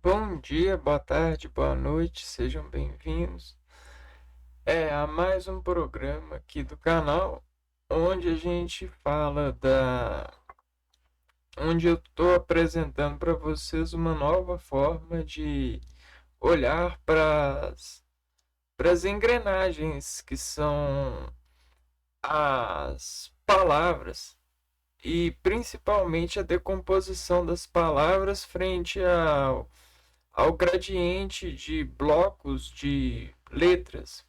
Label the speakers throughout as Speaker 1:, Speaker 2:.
Speaker 1: Bom dia, boa tarde, boa noite, sejam bem-vindos a mais um programa aqui do canal, onde a gente fala onde eu estou apresentando para vocês uma nova forma de olhar para as engrenagens que são as palavras e principalmente a decomposição das palavras frente ao gradiente de blocos de letras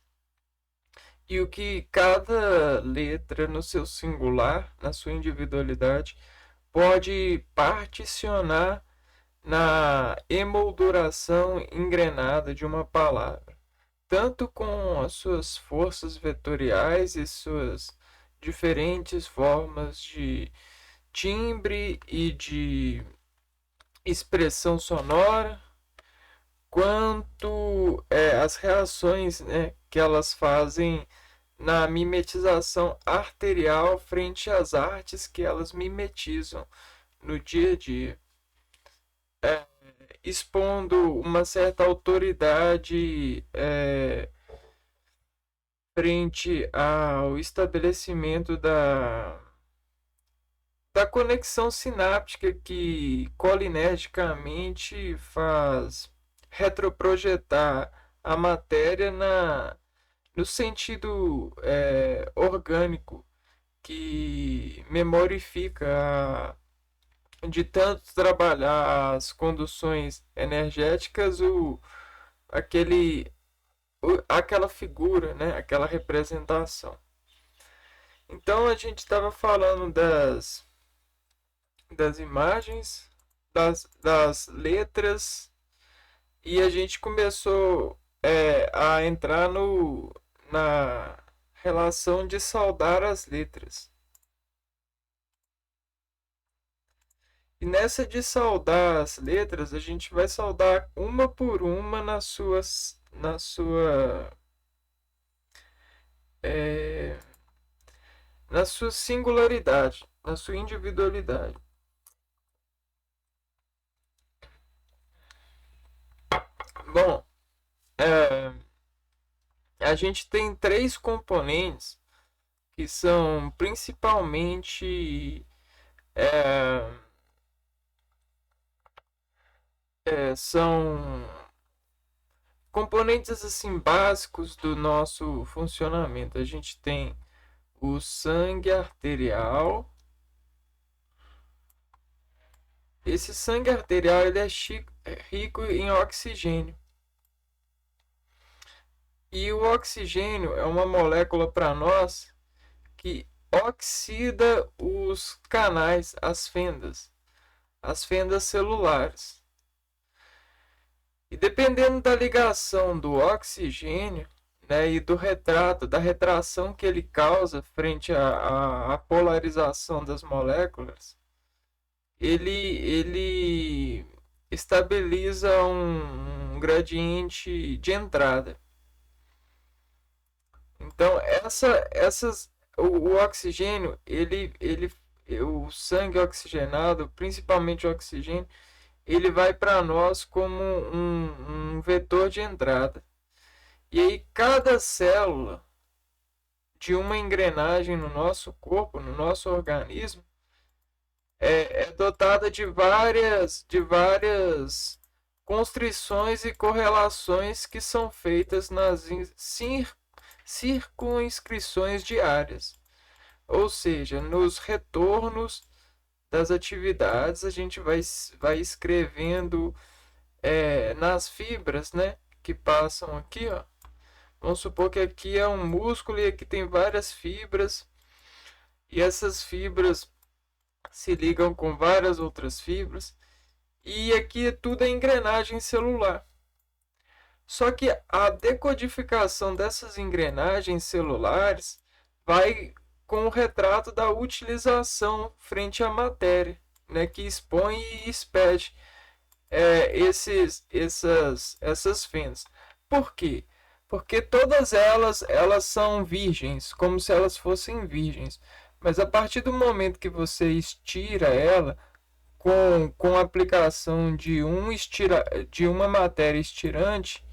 Speaker 1: e o que cada letra no seu singular, na sua individualidade, pode particionar na emolduração engrenada de uma palavra, tanto com as suas forças vetoriais e suas diferentes formas de timbre e de expressão sonora, quanto as reações, né, que elas fazem na mimetização arterial frente às artes que elas mimetizam no dia a dia, expondo uma certa autoridade frente ao estabelecimento da conexão sináptica que colinergicamente faz retroprojetar a matéria no sentido orgânico que memorifica de tanto trabalhar as conduções energéticas aquele aquela figura, né, aquela representação. Então a gente estava falando das imagens, das letras, e a gente começou a entrar na relação de saudar as letras. E nessa de saudar as letras, a gente vai saudar uma por uma na é, na sua singularidade, na sua individualidade. Bom, é, a gente tem três componentes que são principalmente é, são componentes assim básicos do nosso funcionamento. A gente tem o sangue arterial. Esse sangue arterial ele é rico em oxigênio. E o oxigênio é uma molécula para nós que oxida os canais, as fendas celulares. E dependendo da ligação do oxigênio, né, e da retração que ele causa frente à polarização das moléculas, ele estabiliza um gradiente de entrada. Então, o oxigênio, o sangue oxigenado, principalmente o oxigênio, ele vai para nós como um vetor de entrada. E aí, cada célula de uma engrenagem no nosso corpo, no nosso organismo, é dotada de várias constrições e correlações que são feitas nas circunscrições diárias. Ou seja, nos retornos das atividades, a gente vai escrevendo nas fibras, né, que passam aqui, ó. Vamos supor que aqui é um músculo e aqui tem várias fibras, e essas fibras se ligam com várias outras fibras, e aqui tudo é engrenagem celular. Só que a decodificação dessas engrenagens celulares vai com o retrato da utilização frente à matéria, né, que expõe e expede essas fendas. Por quê? Porque todas elas são virgens, como se elas fossem virgens. Mas a partir do momento que você estira ela, com a aplicação de uma matéria estirante,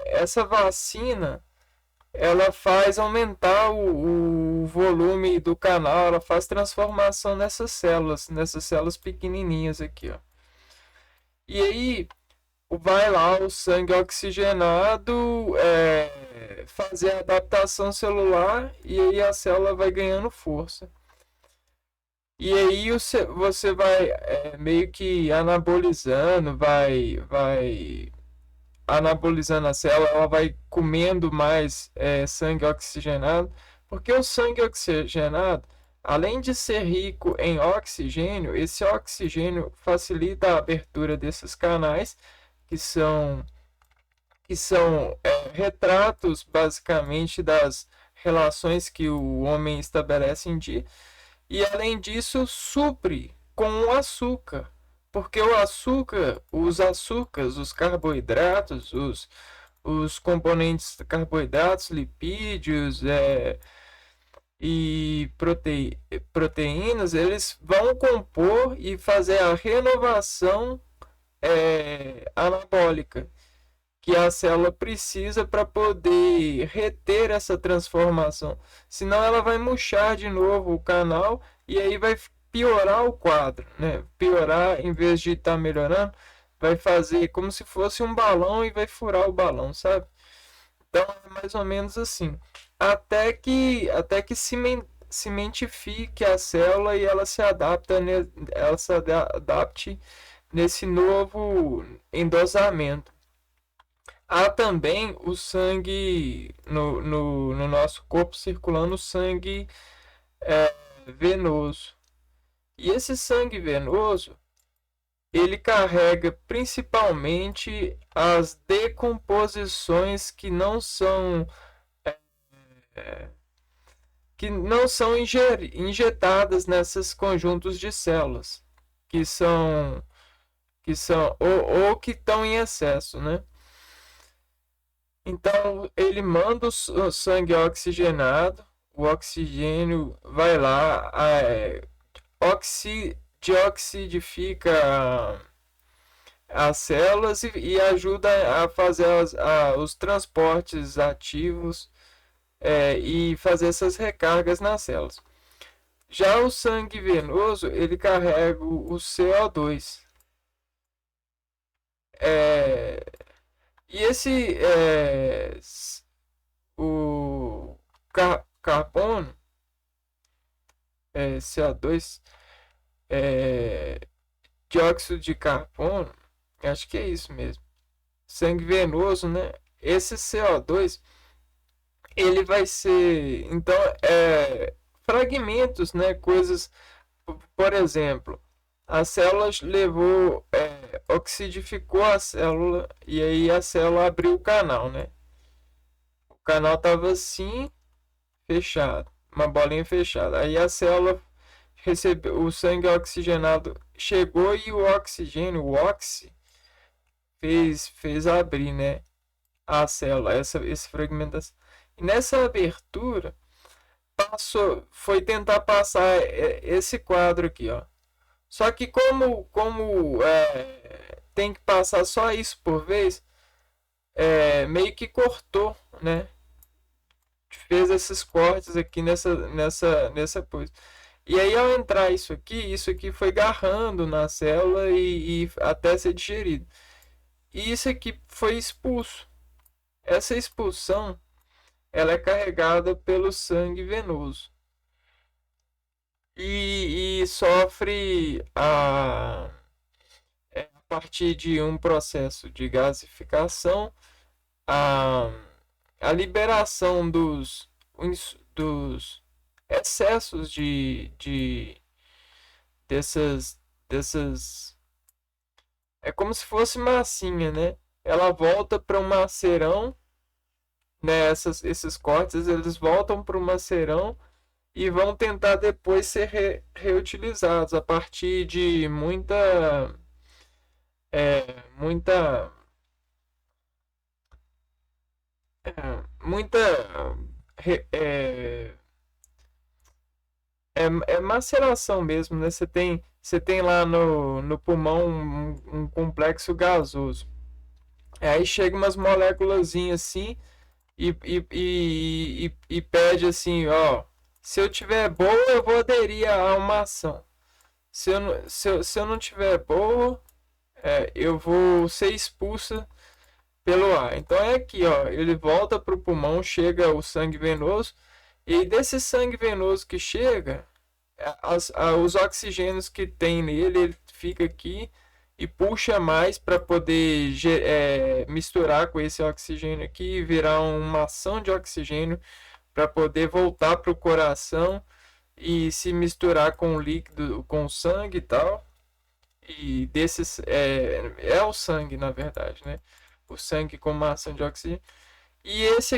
Speaker 1: essa vacina ela faz aumentar o volume do canal, ela faz transformação nessas células pequenininhas aqui, ó. E aí vai lá o sangue oxigenado fazer a adaptação celular e aí a célula vai ganhando força. E aí você vai meio que vai anabolizando a célula, ela vai comendo mais sangue oxigenado, porque o sangue oxigenado, além de ser rico em oxigênio, esse oxigênio facilita a abertura desses canais, que são, retratos basicamente das relações que o homem estabelece em dia, e além disso supre com o açúcar, porque o açúcar, os açúcares, os carboidratos, os componentes carboidratos, lipídios e proteínas, eles vão compor e fazer a renovação anabólica que a célula precisa para poder reter essa transformação. Senão ela vai murchar de novo o canal e aí vai piorar o quadro, né? Piorar em vez de estar melhorando, vai fazer como se fosse um balão e vai furar o balão, sabe? Então é mais ou menos assim. Até que cimentifique a célula e ela se adapte nesse novo endosamento. Há também o sangue no nosso corpo circulando, o sangue venoso. E esse sangue venoso, ele carrega principalmente as decomposições que não são injetadas nesses conjuntos de células, que são ou que estão em excesso, né? Então ele manda o sangue oxigenado, o oxigênio vai lá, deoxidifica as células e ajuda a fazer os transportes ativos e fazer essas recargas nas células. Já o sangue venoso, ele carrega o CO2. E o carbono, CO2, dióxido de carbono, acho que é isso mesmo, sangue venoso, né? Esse CO2, ele vai ser, então, fragmentos, né? Coisas, por exemplo, a célula oxidificou a célula e aí a célula abriu o canal, né? O canal estava assim, fechado, uma bolinha fechada. Aí a célula recebeu o sangue oxigenado, chegou e o oxigênio, o oxi, fez abrir, né? A célula, esse fragmento. E nessa abertura, foi tentar passar esse quadro aqui, ó. Só que como tem que passar só isso por vez, meio que cortou, né? Fez esses cortes aqui nessa coisa. E aí ao entrar isso aqui foi garrando na célula e até ser digerido. E isso aqui foi expulso. Essa expulsão, ela é carregada pelo sangue venoso. E sofre a partir de um processo de gasificação, a, a liberação dos excessos dessas. É como se fosse massinha, né? Ela volta para um macerão, né? Esses cortes eles voltam para o macerão e vão tentar depois ser reutilizados a partir de muita muita re- é, maceração mesmo, né? você tem lá no pulmão um complexo gasoso. Aí chega umas moléculas assim e pede assim, ó, se eu tiver boa, eu vou aderir a uma ação. Se eu não tiver boa, eu vou ser expulsa pelo ar. Então é aqui, ó, ele volta pro pulmão, chega o sangue venoso, e desse sangue venoso que chega, os oxigênios que tem nele, ele fica aqui e puxa mais para poder misturar com esse oxigênio aqui e virar uma ação de oxigênio para poder voltar para o coração e se misturar com o líquido, com o sangue e tal. E desses é o sangue, na verdade, né? O sangue com uma ação de oxigênio. E esse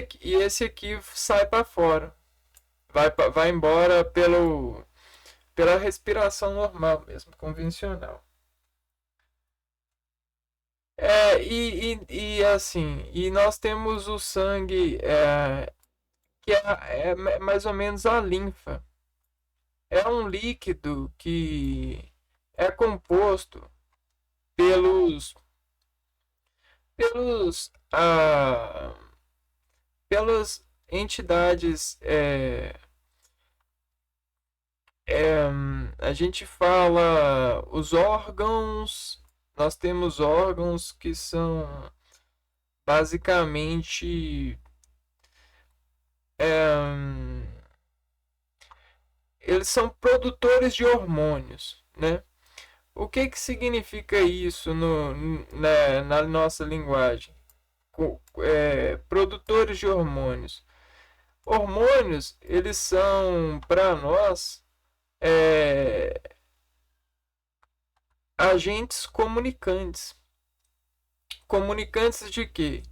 Speaker 1: aqui sai para fora. Vai embora pela respiração normal mesmo, convencional. Assim, e nós temos o sangue, que é mais ou menos a linfa. É um líquido que é composto pelos, pelos, ah, pelas entidades. A gente fala os órgãos. Nós temos órgãos que são basicamente, é, eles são produtores de hormônios, né? O que que significa isso na nossa linguagem? Produtores de hormônios. Hormônios, eles são para nós é, agentes comunicantes. Comunicantes de quê?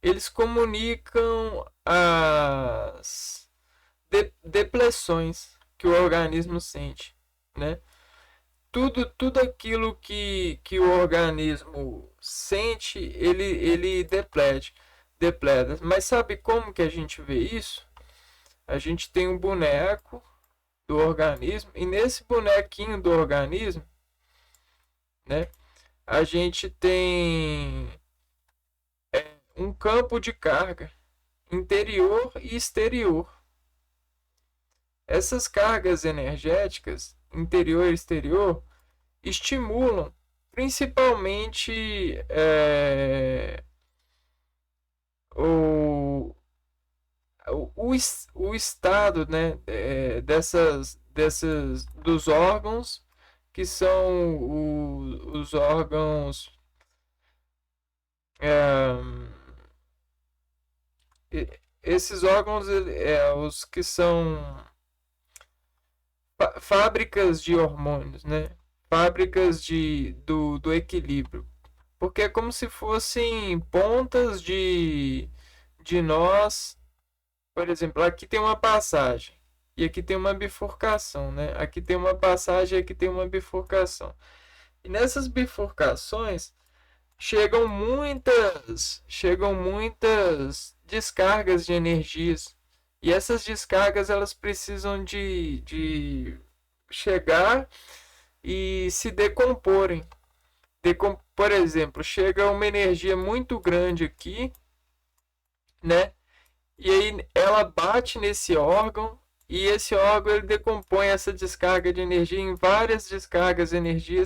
Speaker 1: Eles comunicam as depressões que o organismo sente, né? Tudo aquilo que o organismo sente, ele depleta. Mas sabe como que a gente vê isso? A gente tem um boneco do organismo e nesse bonequinho do organismo, né, a gente tem um campo de carga interior e exterior. Essas cargas energéticas, interior e exterior, estimulam principalmente o, o estado, né, dos órgãos, que são os órgãos, é, esses órgãos, os que são fábricas de hormônios, né? Fábricas do equilíbrio. Porque é como se fossem pontas de nós. Por exemplo, aqui tem uma passagem e aqui tem uma bifurcação, né? Aqui tem uma passagem e aqui tem uma bifurcação. E nessas bifurcações chegam muitas descargas de energias. E essas descargas elas precisam de chegar e se decomporem. Por exemplo, chega uma energia muito grande aqui, né? E aí ela bate nesse órgão e esse órgão ele decompõe essa descarga de energia em várias descargas de energia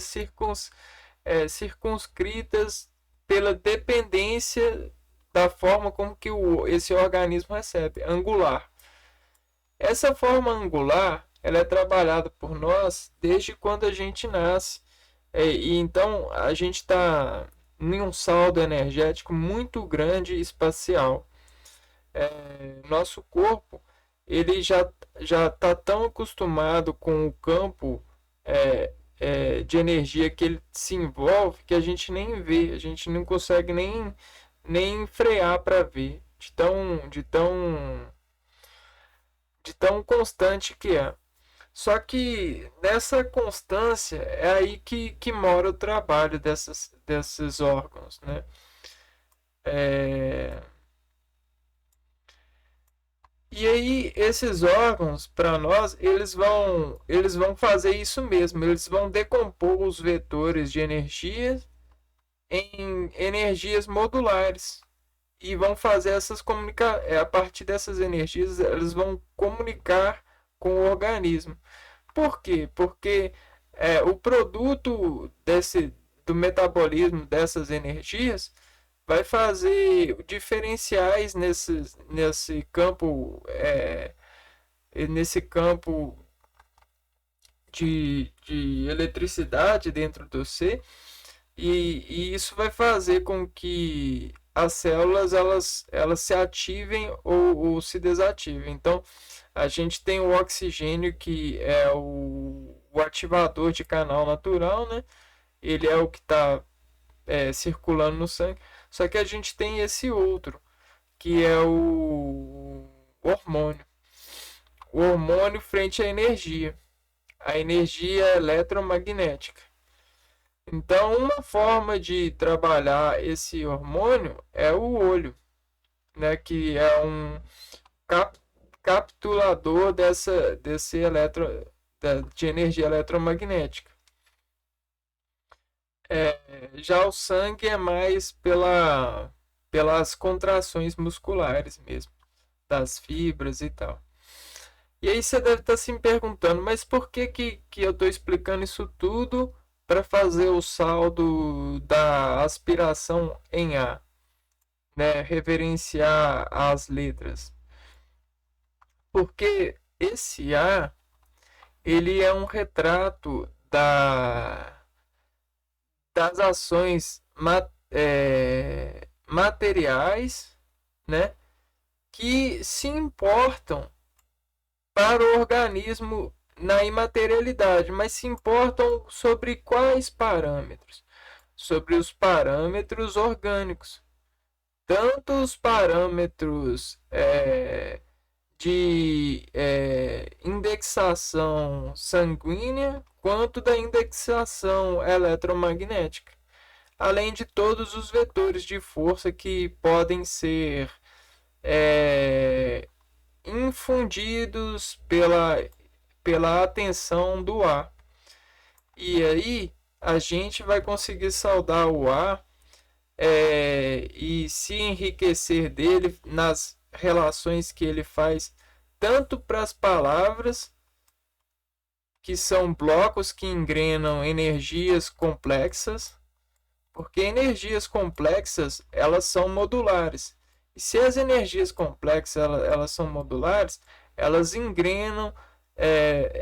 Speaker 1: circunscritas pela dependência da forma como que esse organismo recebe, angular. Essa forma angular ela é trabalhada por nós desde quando a gente nasce. E então a gente está em um saldo energético muito grande espacial. Nosso corpo ele já está tão acostumado com o campo de energia que ele se envolve que a gente nem vê, a gente não consegue nem frear para ver de tão constante que é. Só que nessa constância é aí que mora o trabalho desses órgãos, né? É, E aí esses órgãos, para nós, eles vão fazer isso mesmo, eles vão decompor os vetores de energia em energias modulares e vão fazer essas a partir dessas energias, eles vão comunicar com o organismo. Por quê? Porque o produto do metabolismo dessas energias vai fazer diferenciais nesse campo de eletricidade dentro do ser, e isso vai fazer com que as células elas se ativem ou se desativem. Então, a gente tem o oxigênio, que é o ativador de canal natural, né? Ele é o que está circulando no sangue. Só que a gente tem esse outro, que é o hormônio. O hormônio frente à energia. A energia eletromagnética. Então, uma forma de trabalhar esse hormônio é o olho, né, que é um cap capturador de energia eletromagnética. Já o sangue é mais pelas contrações musculares mesmo, das fibras e tal. E aí você deve estar se perguntando, mas por que eu estou explicando isso tudo para fazer o saldo da aspiração em A, né? Reverenciar as letras. Porque esse A, ele é um retrato das ações materiais, né? Que se importam para o organismo na imaterialidade, mas se importam sobre quais parâmetros? Sobre os parâmetros orgânicos, tanto os parâmetros de indexação sanguínea quanto da indexação eletromagnética, além de todos os vetores de força que podem ser infundidos pela atenção do ar. E aí a gente vai conseguir saudar o ar e se enriquecer dele nas relações que ele faz, tanto para as palavras, que são blocos que engrenam energias complexas, porque energias complexas elas são modulares. E se as energias complexas elas são modulares, elas engrenam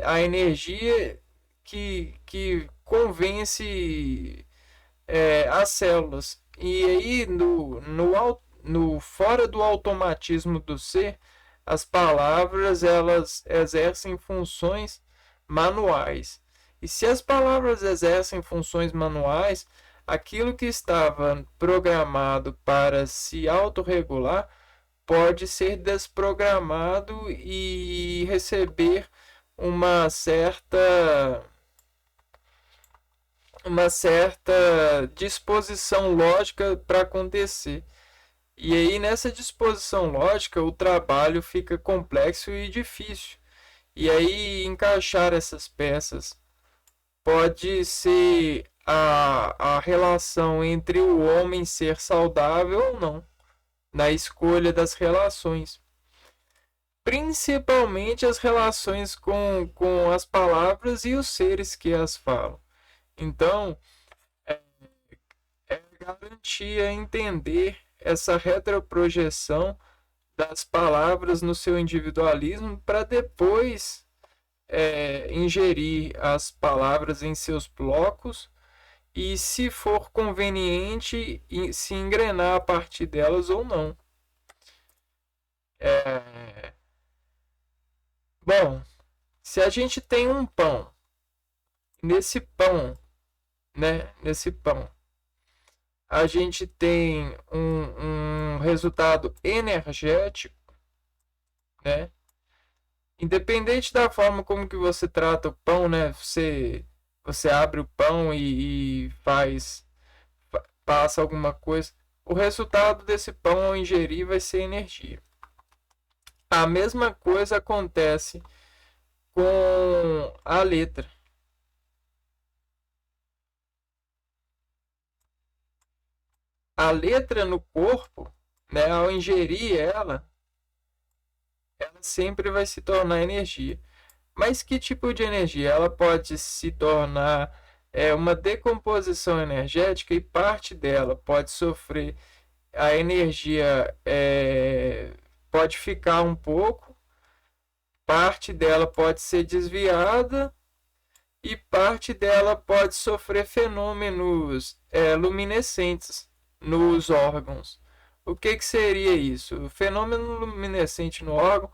Speaker 1: a energia que convence as células. E aí, no fora do automatismo do ser, as palavras elas exercem funções manuais. E se as palavras exercem funções manuais, aquilo que estava programado para se autorregular pode ser desprogramado e receber uma certa disposição lógica para acontecer. E aí, nessa disposição lógica, o trabalho fica complexo e difícil. E aí, encaixar essas peças pode ser a relação entre o homem ser saudável ou não, na escolha das relações. Principalmente as relações com as palavras e os seres que as falam. Então, garantia entender essa retroprojeção das palavras no seu individualismo para depois ingerir as palavras em seus blocos e, se for conveniente, se engrenar a partir delas ou não. Bom, se a gente tem um pão, nesse pão, né? Nesse pão, a gente tem um resultado energético, né? Independente da forma como que você trata o pão, né? Você abre o pão e passa alguma coisa. O resultado desse pão ao ingerir vai ser energia. A mesma coisa acontece com a letra. A letra no corpo, né, ao ingerir ela sempre vai se tornar energia. Mas que tipo de energia? Ela pode se tornar uma decomposição energética e parte dela pode sofrer a energia pode ficar um pouco, parte dela pode ser desviada e parte dela pode sofrer fenômenos luminescentes nos órgãos. O que, que seria isso? O fenômeno luminescente no órgão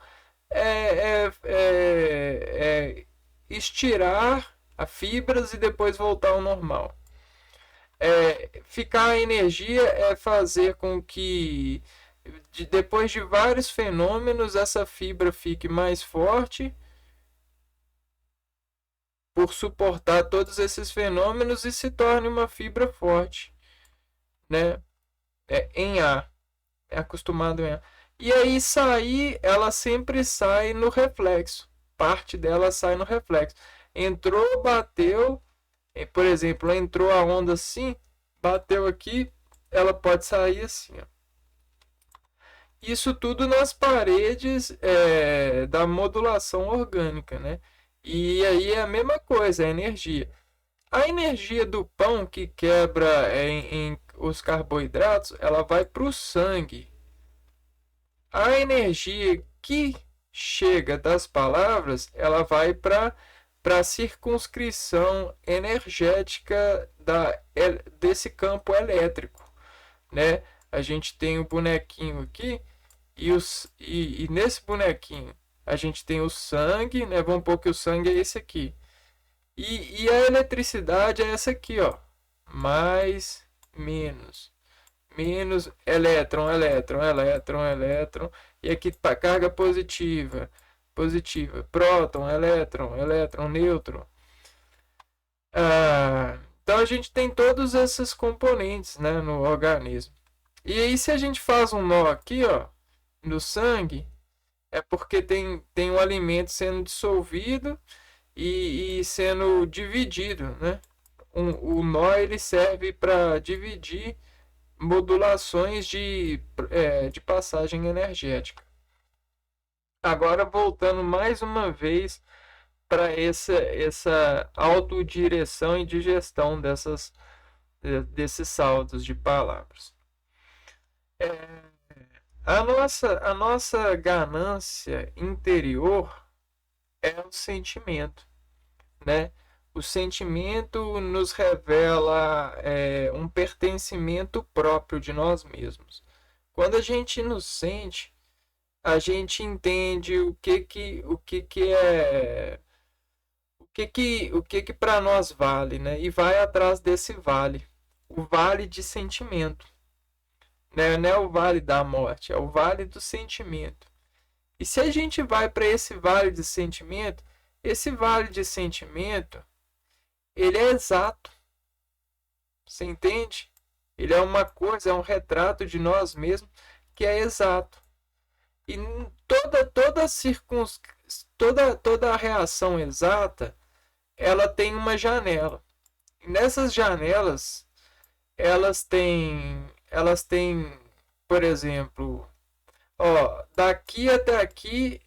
Speaker 1: é estirar as fibras e depois voltar ao normal. Ficar a energia é fazer com que depois de vários fenômenos essa fibra fique mais forte por suportar todos esses fenômenos e se torne uma fibra forte, né? Em A, é acostumado em A. E aí sair, ela sempre sai no reflexo. Parte dela sai no reflexo. Entrou, bateu, por exemplo, entrou a onda assim, bateu aqui, ela pode sair assim, ó. Isso tudo nas paredes da modulação orgânica, né? E aí é a mesma coisa, é energia. A energia do pão que quebra em os carboidratos, ela vai para o sangue. A energia que chega das palavras, ela vai para a circunscrição energética desse campo elétrico, né? A gente tem o bonequinho aqui e nesse bonequinho a gente tem o sangue, né? Vamos pôr que o sangue é esse aqui. E a eletricidade é essa aqui, ó. Mais, menos. Menos, elétron, elétron, elétron, elétron. E aqui para carga positiva. Positiva. Próton, elétron, elétron, nêutron. Então a gente tem todos esses componentes, né, no organismo. E aí se a gente faz um nó aqui, ó, no sangue, é porque tem um alimento sendo dissolvido e sendo dividido, né? O nó ele serve para dividir modulações de passagem energética. Agora voltando mais uma vez para essa autodireção e digestão desses saltos de palavras. A nossa ganância interior é o sentimento, né? O sentimento nos revela um pertencimento próprio de nós mesmos. Quando a gente nos sente, a gente entende o que é o que para nós vale, né? E vai atrás desse vale, o vale de sentimento, né? Não é o vale da morte, é o vale do sentimento. E se a gente vai para esse vale de sentimento, esse vale de sentimento ele é exato. Você entende? Ele é uma coisa, é um retrato de nós mesmos que é exato. E toda a reação exata, ela tem uma janela. E nessas janelas, elas têm, por exemplo, ó, daqui até aqui,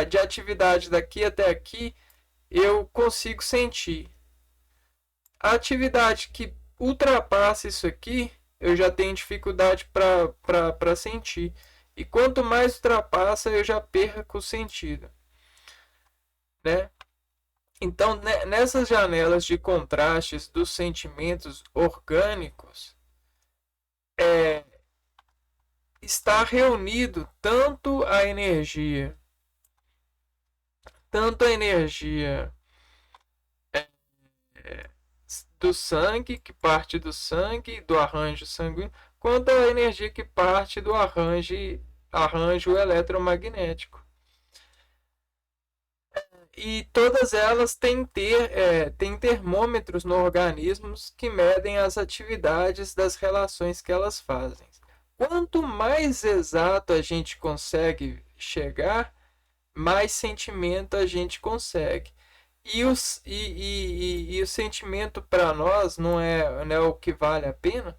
Speaker 1: de atividade daqui até aqui, eu consigo sentir. A atividade que ultrapassa isso aqui, eu já tenho dificuldade para sentir. E quanto mais ultrapassa, eu já perco o sentido, né? Então, nessas janelas de contrastes dos sentimentos orgânicos, está reunido tanto a energia do sangue, que parte do sangue, do arranjo sanguíneo, quanto a energia que parte do arranjo eletromagnético. E todas elas têm termômetros no organismo que medem as atividades das relações que elas fazem. Quanto mais exato a gente consegue chegar, mais sentimento a gente consegue. E o sentimento para nós não é o que vale a pena,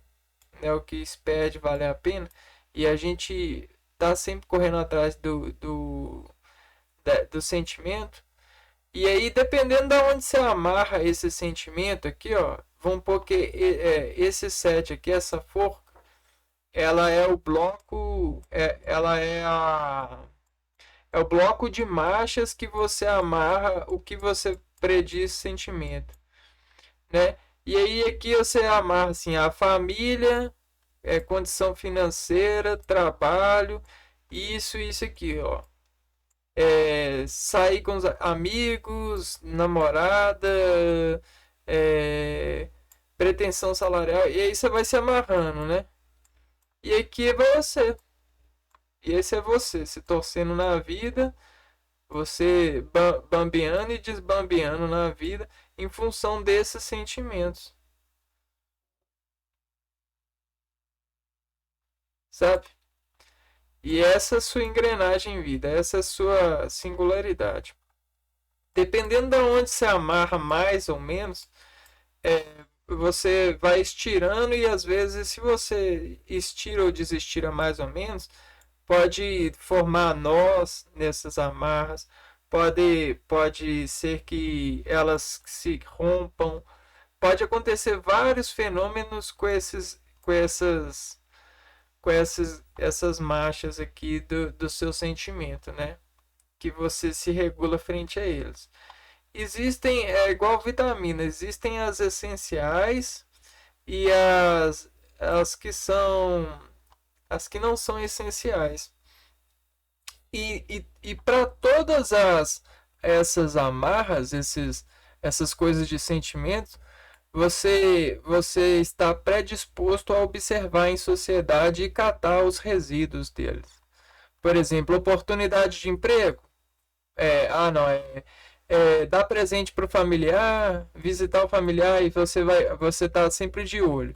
Speaker 1: não é o que espera de valer a pena, e a gente tá sempre correndo atrás do sentimento. E aí, dependendo de onde você amarra esse sentimento aqui, ó, vamos pôr que esse set aqui, essa forca, ela é o bloco, é o bloco de marchas que você amarra o que você prediz sentimento, né? E aí aqui você amarra assim a família, condição financeira, trabalho, isso aqui, ó. Sair com os amigos, namorada, é, pretensão salarial, e aí você vai se amarrando, né? E aqui vai você. E esse é você, se torcendo na vida, você bambeando e desbambeando na vida em função desses sentimentos, sabe? E essa é a sua engrenagem em vida, essa é a sua singularidade. Dependendo de onde você amarra mais ou menos, você vai estirando e às vezes se você estira ou desestira mais ou menos, pode formar nós nessas amarras, pode ser que elas se rompam, pode acontecer vários fenômenos com essas marchas aqui do seu sentimento, né? Que você se regula frente a eles. Existem, é igual vitamina, existem as essenciais e as que não são essenciais. E para todas essas amarras, essas coisas de sentimento, você está predisposto a observar em sociedade e catar os resíduos deles. Por exemplo, oportunidade de emprego. Não, dar presente para o familiar, visitar o familiar e você tá sempre de olho.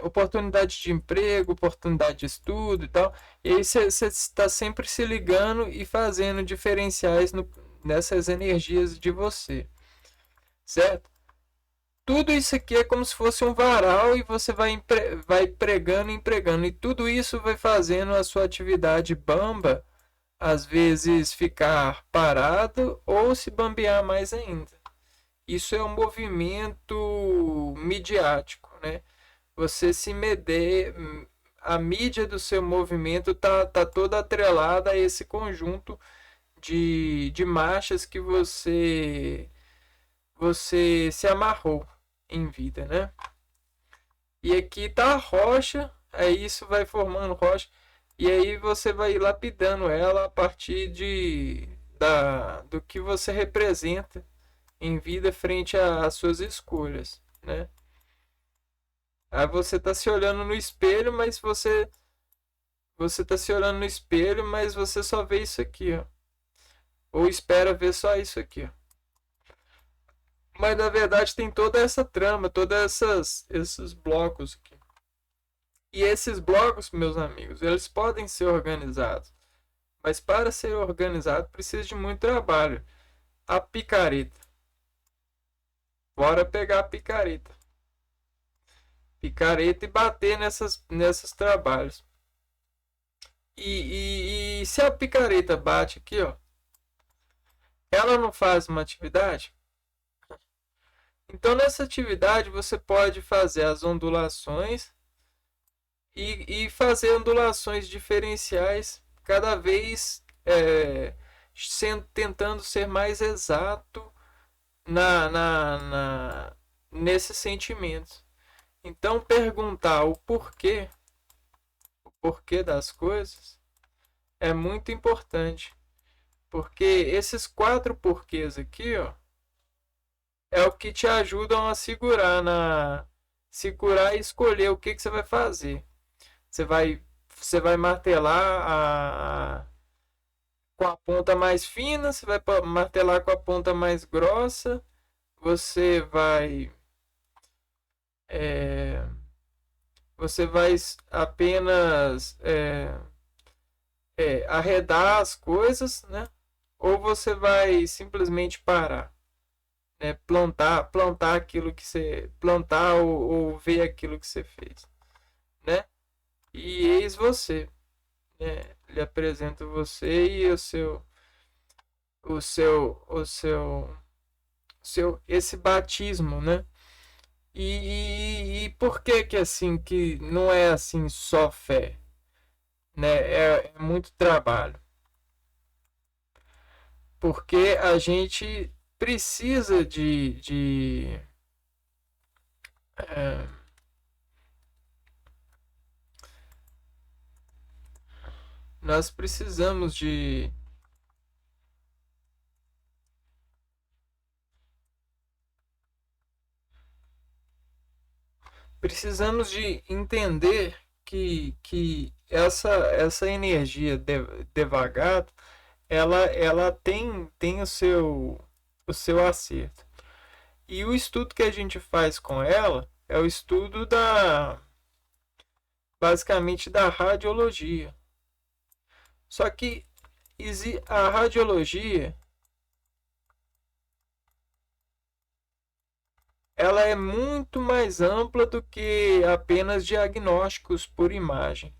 Speaker 1: Oportunidade de emprego, oportunidade de estudo e tal. E aí você está sempre se ligando e fazendo diferenciais nessas energias de você, certo? Tudo isso aqui é como se fosse um varal e você vai pregando e empregando. E tudo isso vai fazendo a sua atividade bamba, às vezes ficar parado ou se bambear mais ainda. Isso é um movimento midiático, né? Você se medir, a mídia do seu movimento tá toda atrelada a esse conjunto de marchas que você se amarrou em vida, né? E aqui tá a rocha, aí isso vai formando rocha, e aí você vai lapidando ela a partir do que você representa em vida frente às suas escolhas, né? Aí você tá se olhando no espelho, mas você tá se olhando no espelho, mas você só vê isso aqui, ó. Ou espera ver só isso aqui, ó. Mas na verdade tem toda essa trama, todos esses blocos aqui. E esses blocos, meus amigos, eles podem ser organizados. Mas para ser organizado precisa de muito trabalho. A picareta. Bora pegar a picareta. Picareta e bater nesses trabalhos. E se a picareta bate aqui, ó, ela não faz uma atividade? Então nessa atividade você pode fazer as ondulações e fazer ondulações diferenciais cada vez tentando ser mais exato nesses sentimentos. Então perguntar o porquê das coisas é muito importante, porque esses quatro porquês aqui, ó, é o que te ajudam a segurar e escolher o que você vai fazer. Você vai, você vai martelar com a ponta mais fina, você vai martelar com a ponta mais grossa, você vai é, você vai apenas arredar as coisas, né? Ou você vai simplesmente parar, né? Plantar aquilo que você plantar ou ver aquilo que você fez, né? E eis você, né? Ele apresenta você e o seu esse batismo, né? E por que que assim que não é assim só fé, né? É muito trabalho, porque a gente precisa é, nós precisamos de entender que essa energia devagar, ela tem o seu acerto. E o estudo que a gente faz com ela é o estudo basicamente da radiologia. Só que a radiologia, ela é muito mais ampla do que apenas diagnósticos por imagem,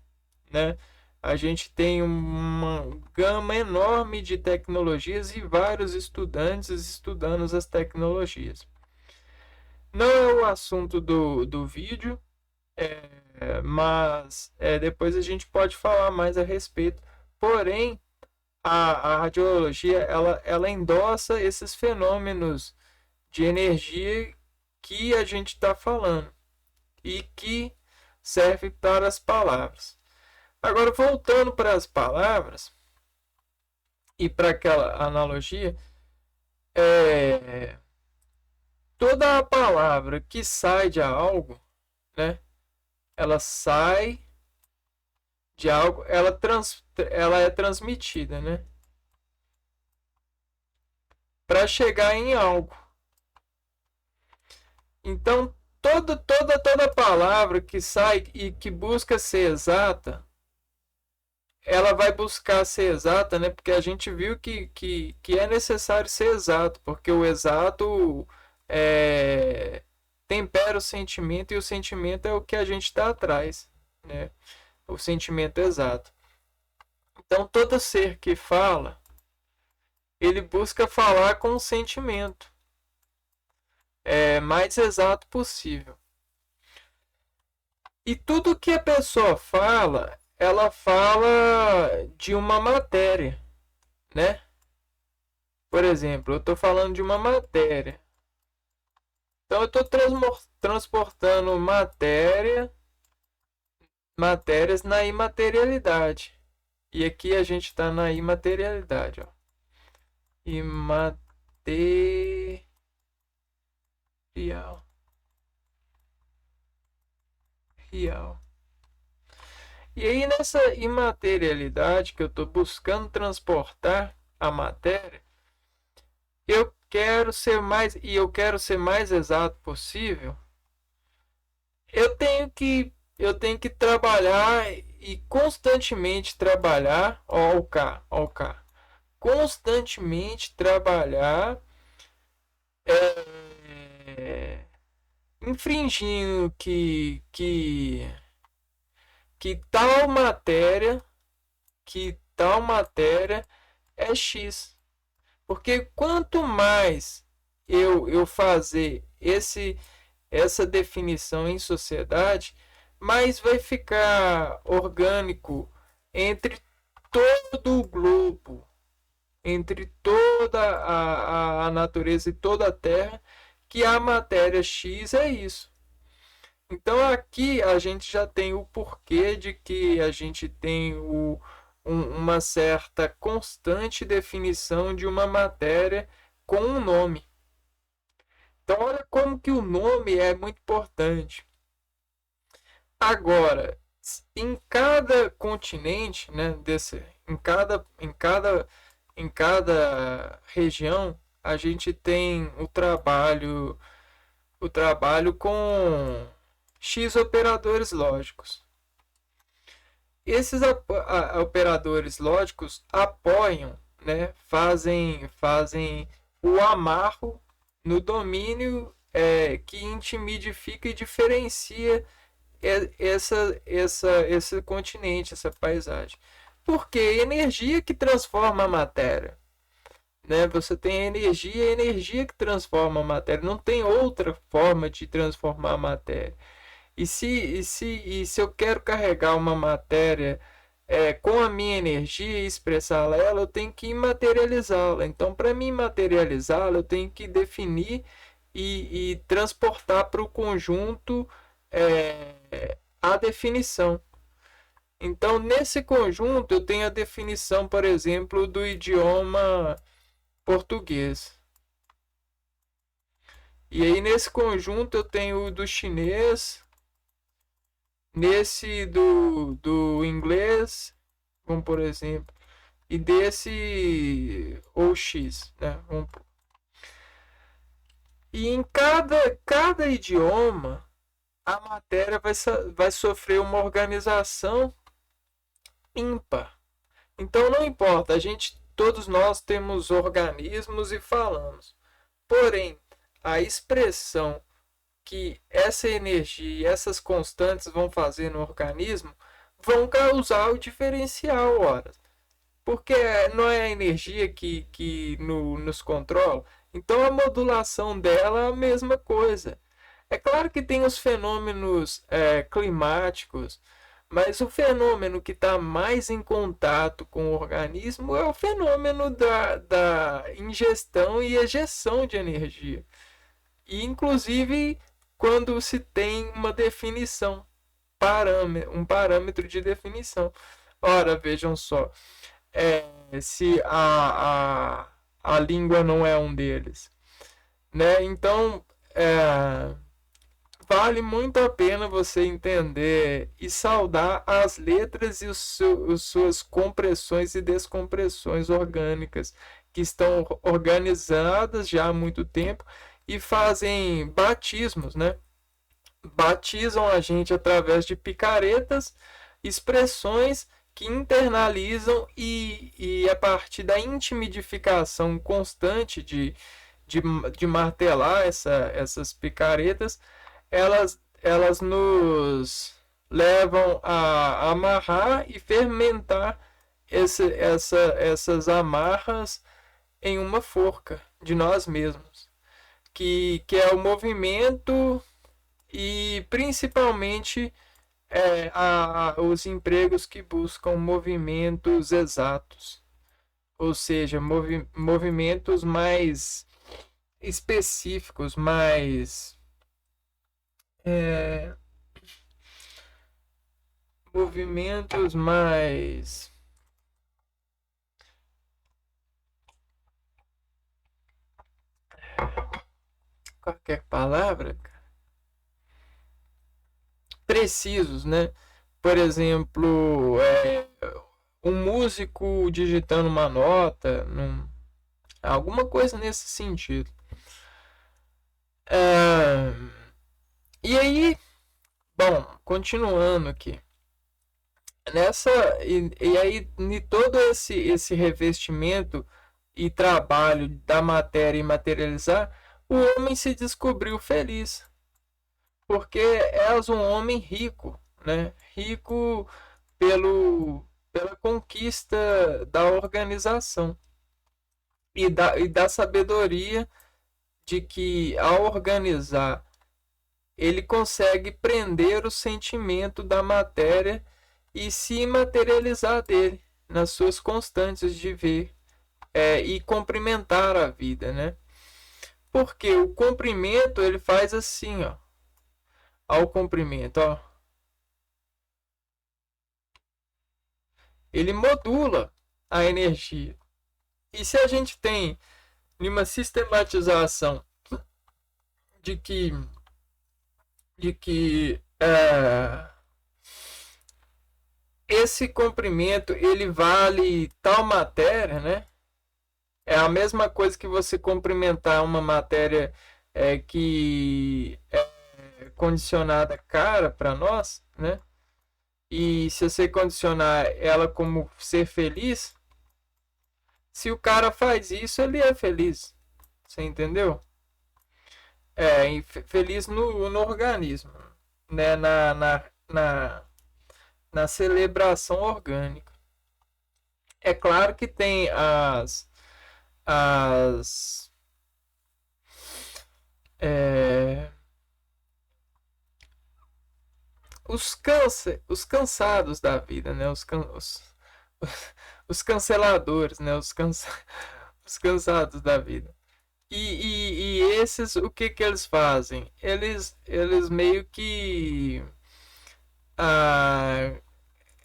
Speaker 1: né? A gente tem uma gama enorme de tecnologias e vários estudantes estudando as tecnologias. Não é o assunto do vídeo, mas depois a gente pode falar mais a respeito. Porém, a radiologia ela endossa esses fenômenos de energia que a gente está falando e que serve para as palavras. Agora, voltando para as palavras e para aquela analogia, é, toda a palavra que sai de algo, né? Ela sai de algo, ela é transmitida, né? Para chegar em algo. Então, toda palavra que sai e que busca ser exata, ela vai buscar ser exata, né? Porque a gente viu que é necessário ser exato, porque o exato tempera o sentimento e o sentimento é o que a gente está atrás, né? O sentimento exato. Então, todo ser que fala, ele busca falar com o sentimento mais exato possível. E tudo que a pessoa fala, ela fala de uma matéria, né? Por exemplo, eu estou falando de uma matéria. Então eu estou transportando matérias na imaterialidade. E aqui a gente está na imaterialidade, ó. Imaterial. Real. E aí nessa imaterialidade que eu estou buscando transportar a matéria, eu quero ser mais exato possível. Eu tenho que trabalhar e constantemente trabalhar, ó o K, constantemente trabalhar é, infringindo que tal matéria é X. Porque quanto mais eu fazer essa definição em sociedade, mais vai ficar orgânico entre todo o globo, entre toda a natureza e toda a Terra, que a matéria X é isso. Então aqui a gente já tem o porquê de que a gente tem uma certa constante definição de uma matéria com um nome. Então olha como que o nome é muito importante. Agora, em cada continente, né, em cada região, a gente tem o trabalho com X operadores lógicos. esses operadores lógicos apoiam, né, fazem o amarro no domínio que intimidifica e diferencia esse continente, essa paisagem. Porque é energia que transforma a matéria. Né? Você tem a energia que transforma a matéria. Não tem outra forma de transformar a matéria. E se eu quero carregar uma matéria com a minha energia e expressá-la, eu tenho que materializá-la. Então, para mim materializá-la, eu tenho que definir e transportar para o conjunto a definição. Então, nesse conjunto, eu tenho a definição, por exemplo, do idioma português. E aí, nesse conjunto, eu tenho o do chinês, nesse do inglês, como por exemplo, e desse ou X, né? E em cada idioma, a matéria vai sofrer uma organização ímpar. Então não importa, todos nós temos organismos e falamos. Porém, a expressão que essa energia e essas constantes vão fazer no organismo vão causar o diferencial, ora. Porque não é a energia que nos controla. Então a modulação dela é a mesma coisa. É claro que tem os fenômenos climáticos, mas o fenômeno que está mais em contato com o organismo é o fenômeno da ingestão e ejeção de energia. E inclusive quando se tem uma definição, um parâmetro de definição. Ora, vejam só, se a língua não é um deles. Né? Então, vale muito a pena você entender e saudar as letras e suas compressões e descompressões orgânicas, que estão organizadas já há muito tempo e fazem batismos, né? Batizam a gente através de picaretas, expressões que internalizam e a partir da intimidificação constante de martelar essas picaretas, elas nos levam a amarrar e fermentar essas amarras em uma forca de nós mesmos, que é o movimento e principalmente os empregos que buscam movimentos exatos, ou seja, movimentos mais específicos, é, movimentos mais qualquer palavra precisos, né? Por exemplo, um músico digitando uma nota, alguma coisa nesse sentido. E aí, bom, continuando aqui. E aí, em todo esse revestimento e trabalho da matéria e materializar, o homem se descobriu feliz. Porque és um homem rico, né? Rico pela conquista da organização e da sabedoria de que ao organizar ele consegue prender o sentimento da matéria e se materializar dele nas suas constantes de ver e cumprimentar a vida, né? Porque o cumprimento ele faz assim, ó, ao comprimento, ó, ele modula a energia. E se a gente tem uma sistematização de que esse comprimento ele vale tal matéria, né? É a mesma coisa que você comprimentar uma matéria que é condicionada cara para nós, né? E se você condicionar ela como ser feliz, se o cara faz isso, ele é feliz. Você entendeu? É, feliz no organismo, né? Na celebração orgânica. É claro que tem as é, os cansados da vida, né? Os canceladores, né? Os cansados da vida. E esses, o que que eles fazem? Eles meio que ah,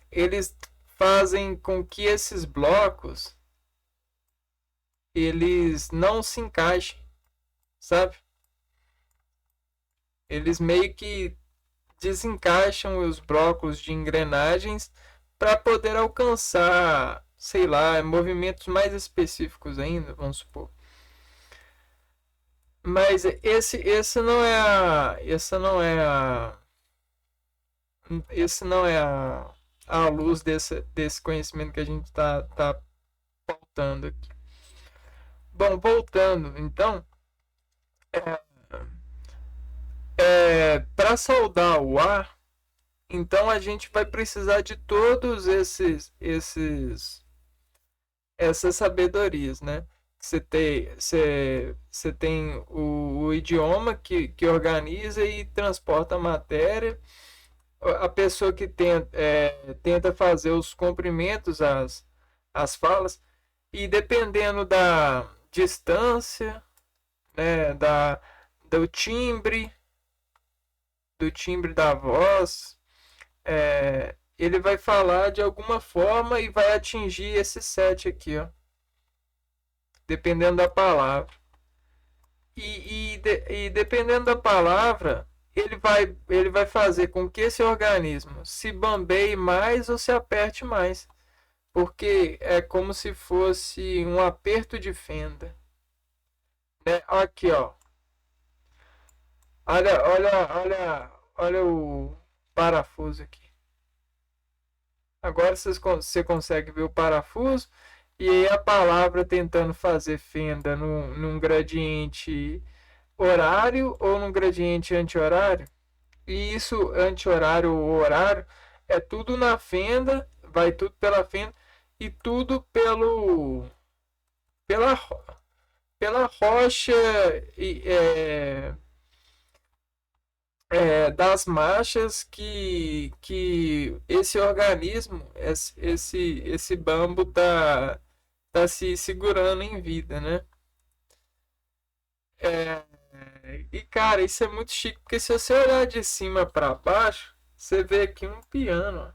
Speaker 1: eles fazem com que esses blocos eles não se encaixem, sabe? Eles meio que desencaixam os blocos de engrenagens para poder alcançar, sei lá, movimentos mais específicos ainda, vamos supor. Mas esse não é esse não é a luz desse conhecimento que a gente tá pautando aqui. Bom, voltando, então, para soldar o ar, então a gente vai precisar de todos essas sabedorias, né? Você tem o idioma que organiza e transporta a matéria, a pessoa que tenta fazer os cumprimentos, as falas, e dependendo da distância, né, do timbre, do timbre da voz, ele vai falar de alguma forma e vai atingir esse set aqui, ó, dependendo da palavra. E dependendo da palavra, ele vai fazer com que esse organismo se bambeie mais ou se aperte mais. Porque é como se fosse um aperto de fenda. Né? Aqui, ó. Olha o parafuso aqui. Agora você consegue ver o parafuso e aí a palavra tentando fazer fenda num gradiente horário ou num gradiente anti-horário. E isso, anti-horário ou horário, é tudo na fenda, vai tudo pela fenda e tudo pela, pela rocha das marchas que esse organismo, esse bambo tá se segurando em vida, né? É, e cara, isso é muito chique, porque se você olhar de cima para baixo, você vê aqui um piano,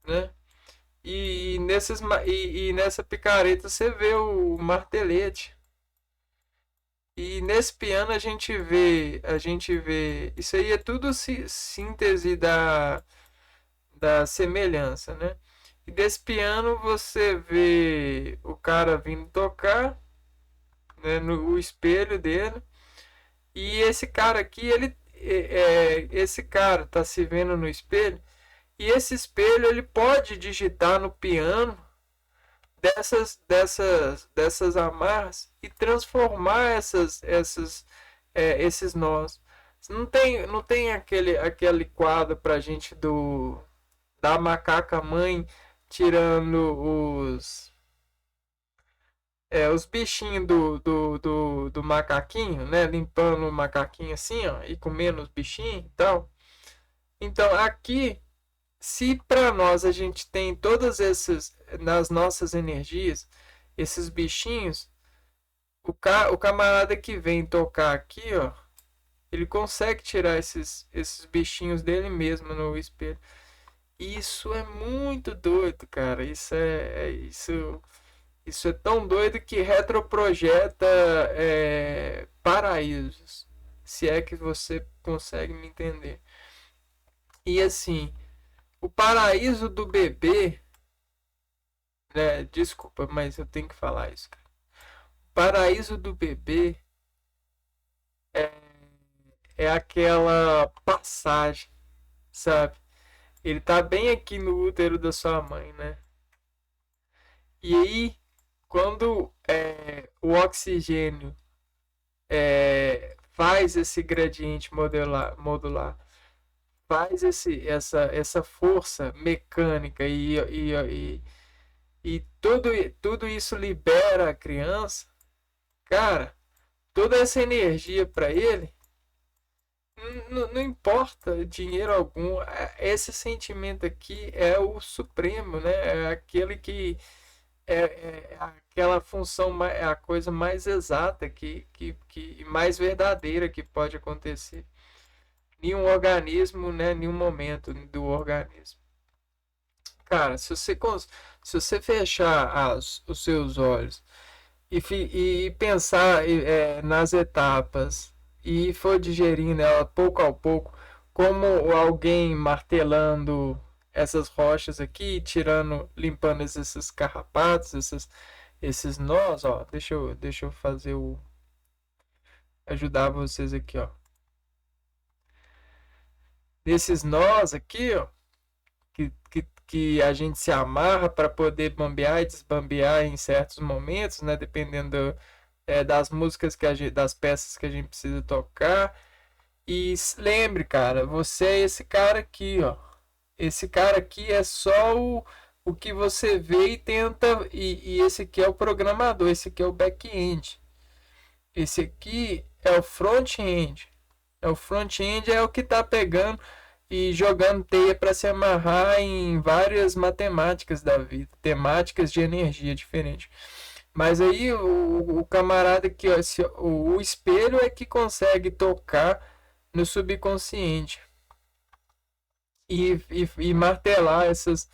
Speaker 1: né? E nessa picareta você vê o martelete. E nesse piano a gente vê, isso aí é tudo síntese da semelhança, né? E desse piano você vê o cara vindo tocar, né, no o espelho dele. E esse cara aqui, esse cara tá se vendo no espelho. E esse espelho ele pode digitar no piano dessas amarras e transformar esses nós. Não tem aquele quadro pra gente da macaca mãe tirando os bichinhos do macaquinho, né? Limpando o macaquinho assim, ó, e comendo os bichinhos e tal. Então aqui, se para nós a gente tem todas essas nas nossas energias, esses bichinhos, o camarada que vem tocar aqui, ó, ele consegue tirar esses bichinhos dele mesmo no espelho. Isso é muito doido, cara. Isso é tão doido que retroprojeta paraísos. Se é que você consegue me entender. E assim, o paraíso do bebê, né? Desculpa, mas eu tenho que falar isso, cara. O paraíso do bebê é aquela passagem, sabe? Ele tá bem aqui no útero da sua mãe, né? E aí, quando o oxigênio faz esse gradiente modular, faz essa força mecânica e tudo isso libera a criança, cara, toda essa energia para ele, não importa dinheiro algum, esse sentimento aqui é o supremo, né? É aquele que é aquela função, é a coisa mais exata que mais verdadeira que pode acontecer. Nenhum organismo, né? Nenhum momento do organismo. Cara, se você fechar os seus olhos e pensar nas etapas e for digerindo ela pouco a pouco, como alguém martelando essas rochas aqui, tirando, limpando esses carrapatos, esses nós, ó. Deixa eu fazer ajudar vocês aqui, ó. Desses nós aqui, ó, que a gente se amarra para poder bambear e desbambear em certos momentos, né? Dependendo das músicas das peças que a gente precisa tocar. E lembre, cara, você é esse cara aqui, ó. Esse cara aqui é só o que você vê e tenta. E esse aqui é o programador, esse aqui é o back-end. Esse aqui é o front-end. O front-end é o que está pegando e jogando teia para se amarrar em várias matemáticas da vida, temáticas de energia diferentes. Mas aí o camarada que o espelho é que consegue tocar no subconsciente e martelar essas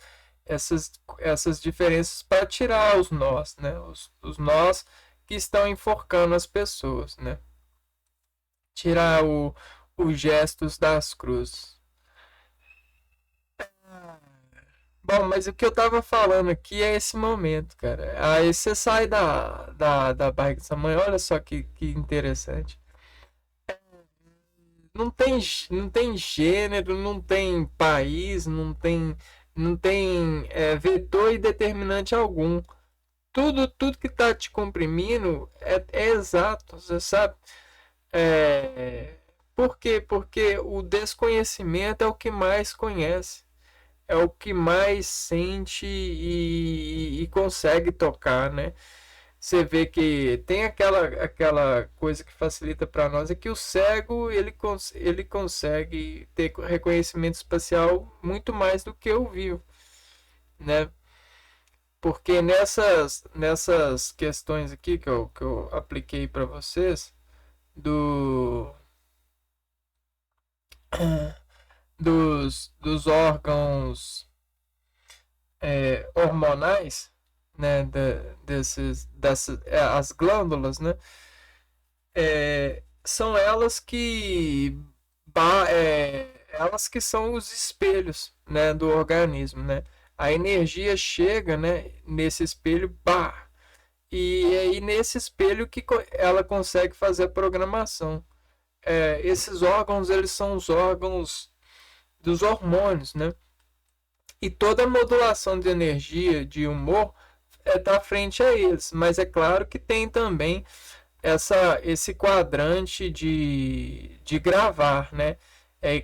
Speaker 1: diferenças para tirar os nós, né? Os nós que estão enforcando as pessoas, né? Tirar os gestos das cruzes. Bom, mas o que eu tava falando aqui é esse momento, cara. Aí você sai da barriga da sua mãe, olha só que interessante. Não tem gênero, não tem país, não tem vetor e determinante algum. Tudo que tá te comprimindo é exato, você sabe? É, por quê? Porque o desconhecimento é o que mais conhece. É o que mais sente e consegue tocar, né? Você vê que tem aquela coisa que facilita para nós é que o cego ele consegue ter reconhecimento espacial muito mais do que o vivo, né? Porque nessas questões aqui que eu apliquei para vocês do dos órgãos hormonais, né, as glândulas, né, são elas que são os espelhos, né, do organismo, né. A energia chega, né, nesse espelho, bah, e é aí nesse espelho que ela consegue fazer a programação. Esses órgãos, eles são os órgãos dos hormônios, né? E toda modulação de energia, de humor, está frente a eles. Mas é claro que tem também esse quadrante de gravar, né?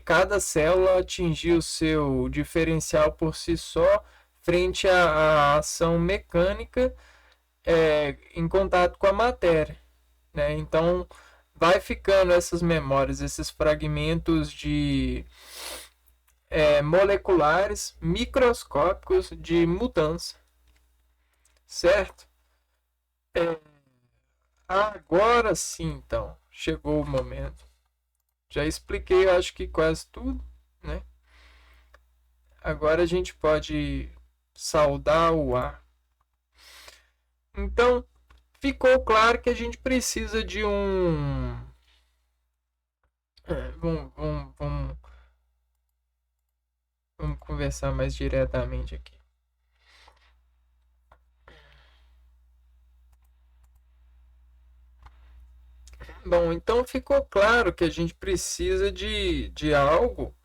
Speaker 1: Cada célula atingir o seu diferencial por si só, frente à ação mecânica em contato com a matéria, né? Então, vai ficando essas memórias, esses fragmentos moleculares microscópicos de mudança, certo? É, agora sim, então, chegou o momento. Já expliquei, acho que quase tudo, né? Agora a gente pode saudar o ar. Então, ficou claro que a gente precisa de um. Vamos conversar mais diretamente aqui. Bom, então ficou claro que a gente precisa de algo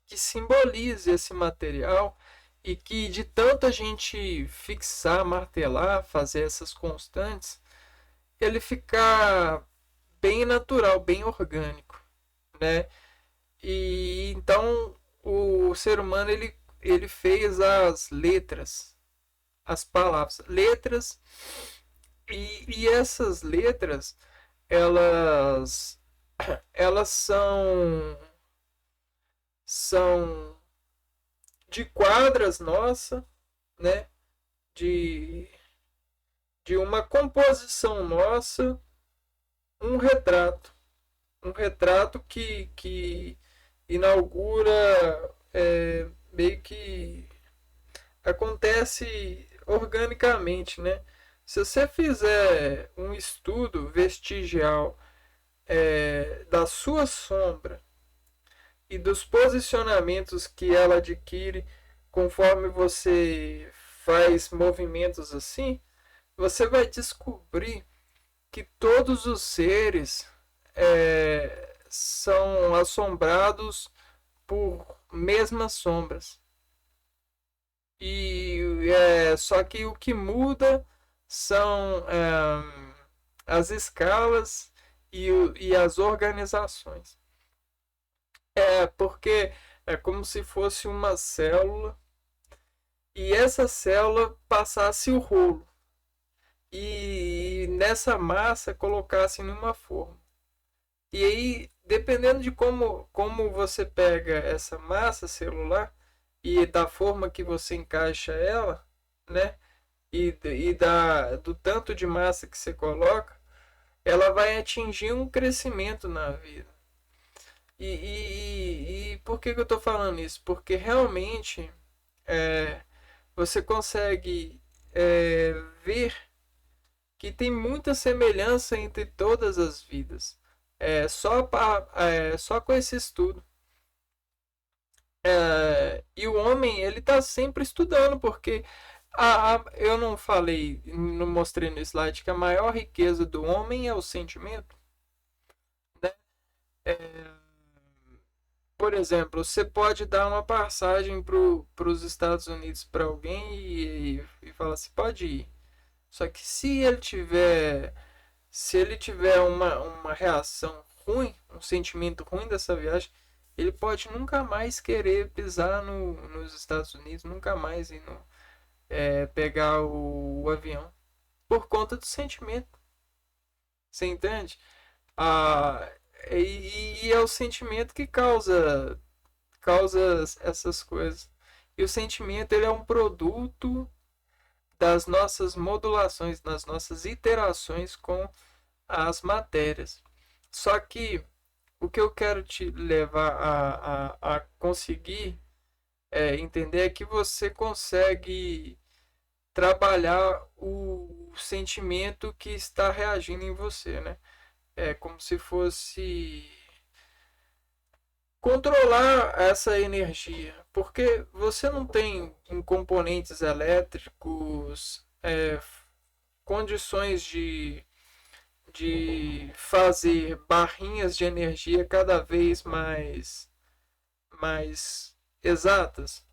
Speaker 1: que simbolize esse material e que de tanta gente fixar, martelar, fazer essas constantes, ele ficar bem natural, bem orgânico, né? E então o ser humano ele fez as letras, as palavras, letras e essas letras elas elas são de quadras nossa, né? De de uma composição nossa, um retrato, um retrato que inaugura meio que acontece organicamente, né? Se você fizer um estudo vestigial da sua sombra e dos posicionamentos que ela adquire conforme você faz movimentos assim, você vai descobrir que todos os seres são assombrados por mesmas sombras. E só que o que muda são as escalas e as organizações. Porque é como se fosse uma célula e essa célula passasse o rolo e nessa massa colocasse numa forma. E aí, dependendo de como você pega essa massa celular e da forma que você encaixa ela, né? Do tanto de massa que você coloca, ela vai atingir um crescimento na vida. E por que eu estou falando isso? Porque realmente você consegue ver que tem muita semelhança entre todas as vidas. Só com esse estudo. E o homem, ele está sempre estudando, porque eu não falei, não mostrei no slide que a maior riqueza do homem é o sentimento, né? É, por exemplo, você pode dar uma passagem para os Estados Unidos para alguém e falar assim, pode ir. Só que se ele tiver uma reação ruim, um sentimento ruim dessa viagem, ele pode nunca mais querer pisar nos Estados Unidos, nunca mais ir pegar o avião, por conta do sentimento. Você entende? Ah, e é o sentimento que causa essas coisas. E o sentimento ele é um produto das nossas modulações, das nossas iterações com as matérias. Só que o que eu quero te levar a conseguir entender é que você consegue trabalhar o sentimento que está reagindo em você, né? É como se fosse controlar essa energia, porque você não tem em componentes elétricos condições de fazer barrinhas de energia cada vez mais exatas.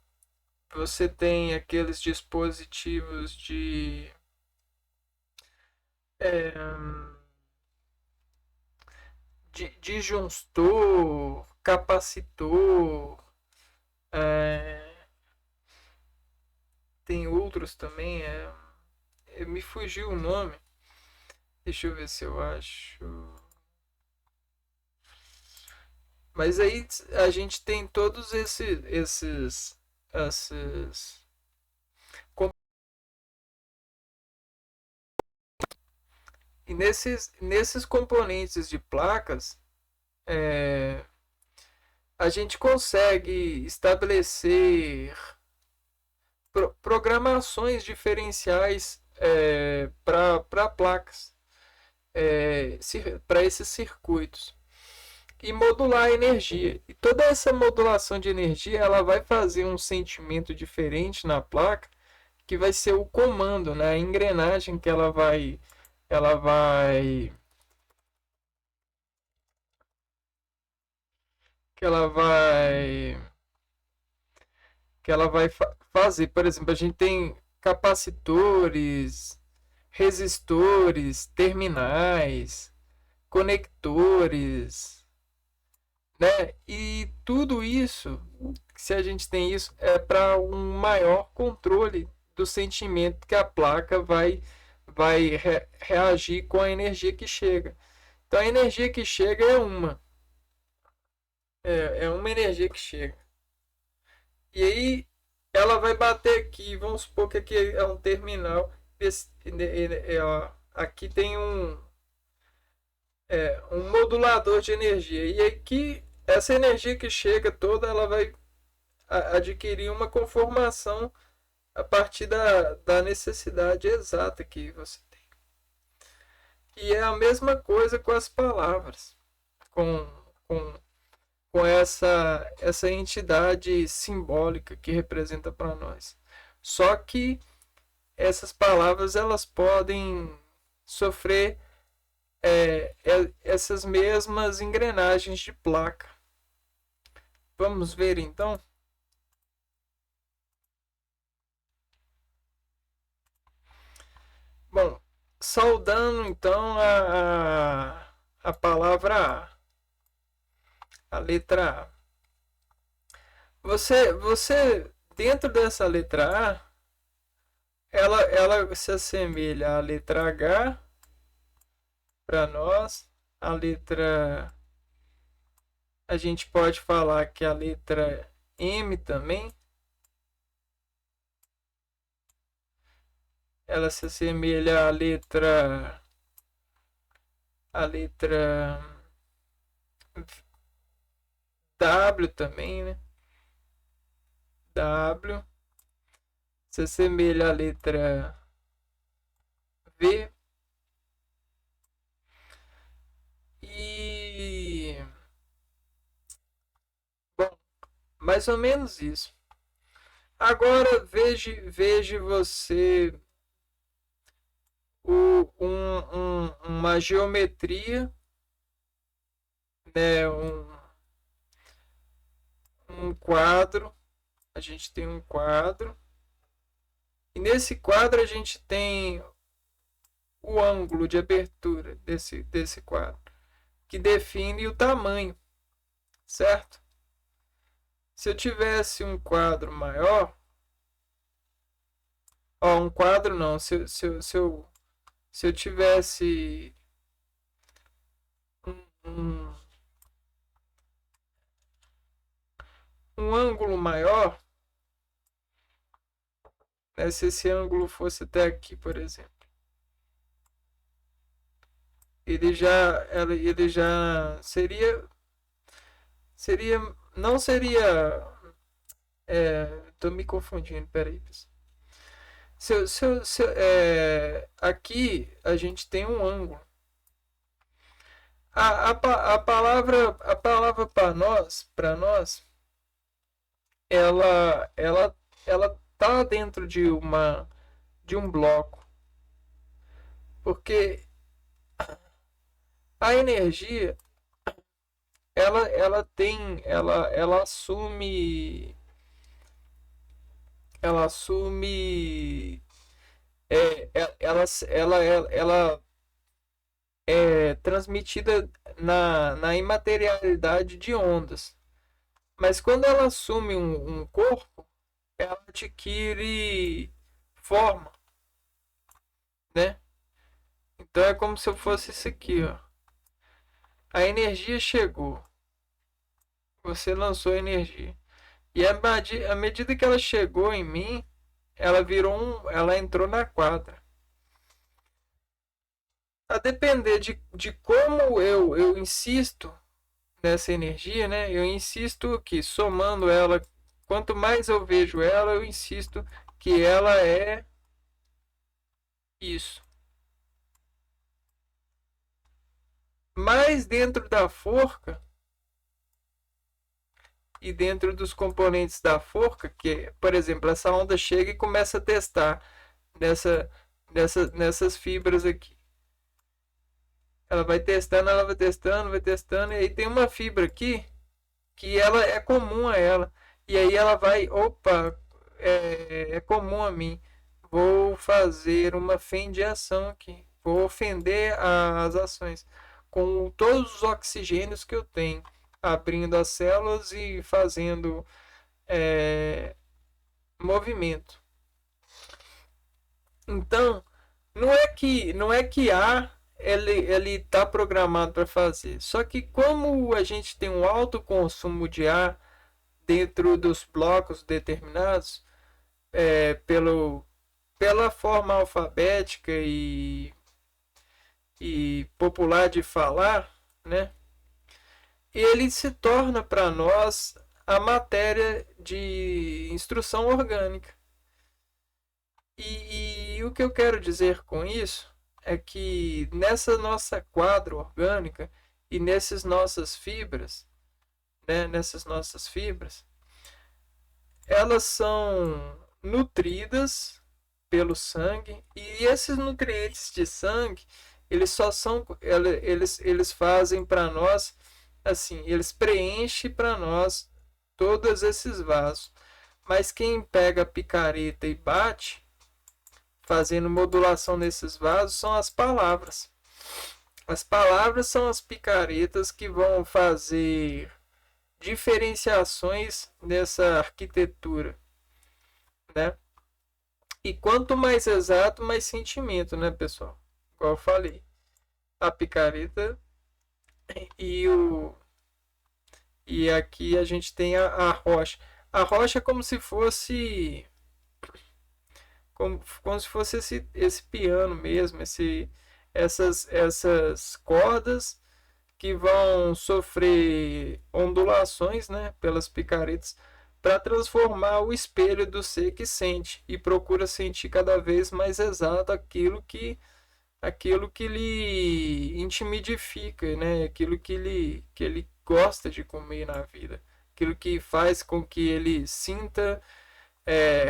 Speaker 1: Você tem aqueles dispositivos é, de disjuntor, capacitor, é, tem outros também. Me fugiu o nome. Deixa eu ver se eu acho. Mas aí a gente tem todos esses e nesses componentes de placas, é, a gente consegue estabelecer programações diferenciais para placas, para esses circuitos. E modular a energia. E toda essa modulação de energia ela vai fazer um sentimento diferente na placa, que vai ser o comando, né? A engrenagem ela vai que ela vai que ela vai fazer. Por exemplo, a gente tem capacitores, resistores, terminais, conectores, né? E tudo isso, se a gente tem isso, é para um maior controle do sentimento que a placa vai reagir com a energia que chega. Então a energia que chega é uma energia que chega. E aí ela vai bater aqui, vamos supor que aqui é um terminal. Aqui tem um modulador de energia. E aqui, essa energia que chega toda, ela vai adquirir uma conformação a partir da necessidade exata que você tem. E é a mesma coisa com as palavras, com, com, com essa entidade simbólica que representa para nós. Só que essas palavras elas podem sofrer essas mesmas engrenagens de placa. Vamos ver então? Bom, saudando então a palavra a letra A. Você dentro dessa letra A, ela se assemelha à letra H para nós, a letra. A gente pode falar que a letra M também, ela se assemelha à letra W também, né? W se assemelha à letra V e bom, mais ou menos isso. Agora veja você uma geometria, né? Um quadro. A gente tem um quadro. E nesse quadro a gente tem o ângulo de abertura desse quadro, que define o tamanho, certo? Se eu tivesse um quadro maior, um quadro não, se eu tivesse um, um ângulo maior, né, se esse ângulo fosse até aqui, por exemplo, ele já seria, não seria, tô me confundindo, peraí, pessoal. Aqui a gente tem um ângulo. A palavra para nós, ela tá dentro de um bloco, porque a energia ela assume ela é transmitida na imaterialidade de ondas. Mas quando ela assume um corpo, ela adquire forma, né? Então é como se eu fosse isso aqui, ó. A energia chegou, você lançou energia. E à medida que ela chegou em mim, ela entrou na quadra. A depender de como eu insisto nessa energia, né? Eu insisto que somando ela, quanto mais eu vejo ela, eu insisto que ela é isso. Mas dentro da forca e dentro dos componentes da forca, que, por exemplo, essa onda chega e começa a testar nessas fibras aqui. Ela vai testando, vai testando, e aí tem uma fibra aqui que ela é comum a ela. E aí ela vai, opa, é comum a mim. Vou fazer uma fendiação aqui. Vou ofender as ações com todos os oxigênios que eu tenho, abrindo as células e fazendo é, movimento. Então, não é que ele está programado para fazer. Só que como a gente tem um alto consumo de ar dentro dos blocos determinados, pela forma alfabética e popular de falar, né? Ele se torna para nós a matéria de instrução orgânica. E o que eu quero dizer com isso é que nessa nossa quadra orgânica e nessas nossas fibras, né, elas são nutridas pelo sangue e esses nutrientes de sangue, eles só são eles fazem para nós assim, eles preenchem para nós todos esses vasos. Mas quem pega a picareta e bate, fazendo modulação nesses vasos, são as palavras. As palavras são as picaretas que vão fazer diferenciações nessa arquitetura, né? E quanto mais exato, mais sentimento, né, pessoal? Igual eu falei, a picareta e o e aqui a gente tem a rocha. A rocha é como se fosse esse piano mesmo, essas cordas que vão sofrer ondulações, né, pelas picaretas para transformar o espelho do ser que sente e procura sentir cada vez mais exato aquilo que lhe intimidifica, né, aquilo que ele gosta de comer na vida, aquilo que faz com que ele sinta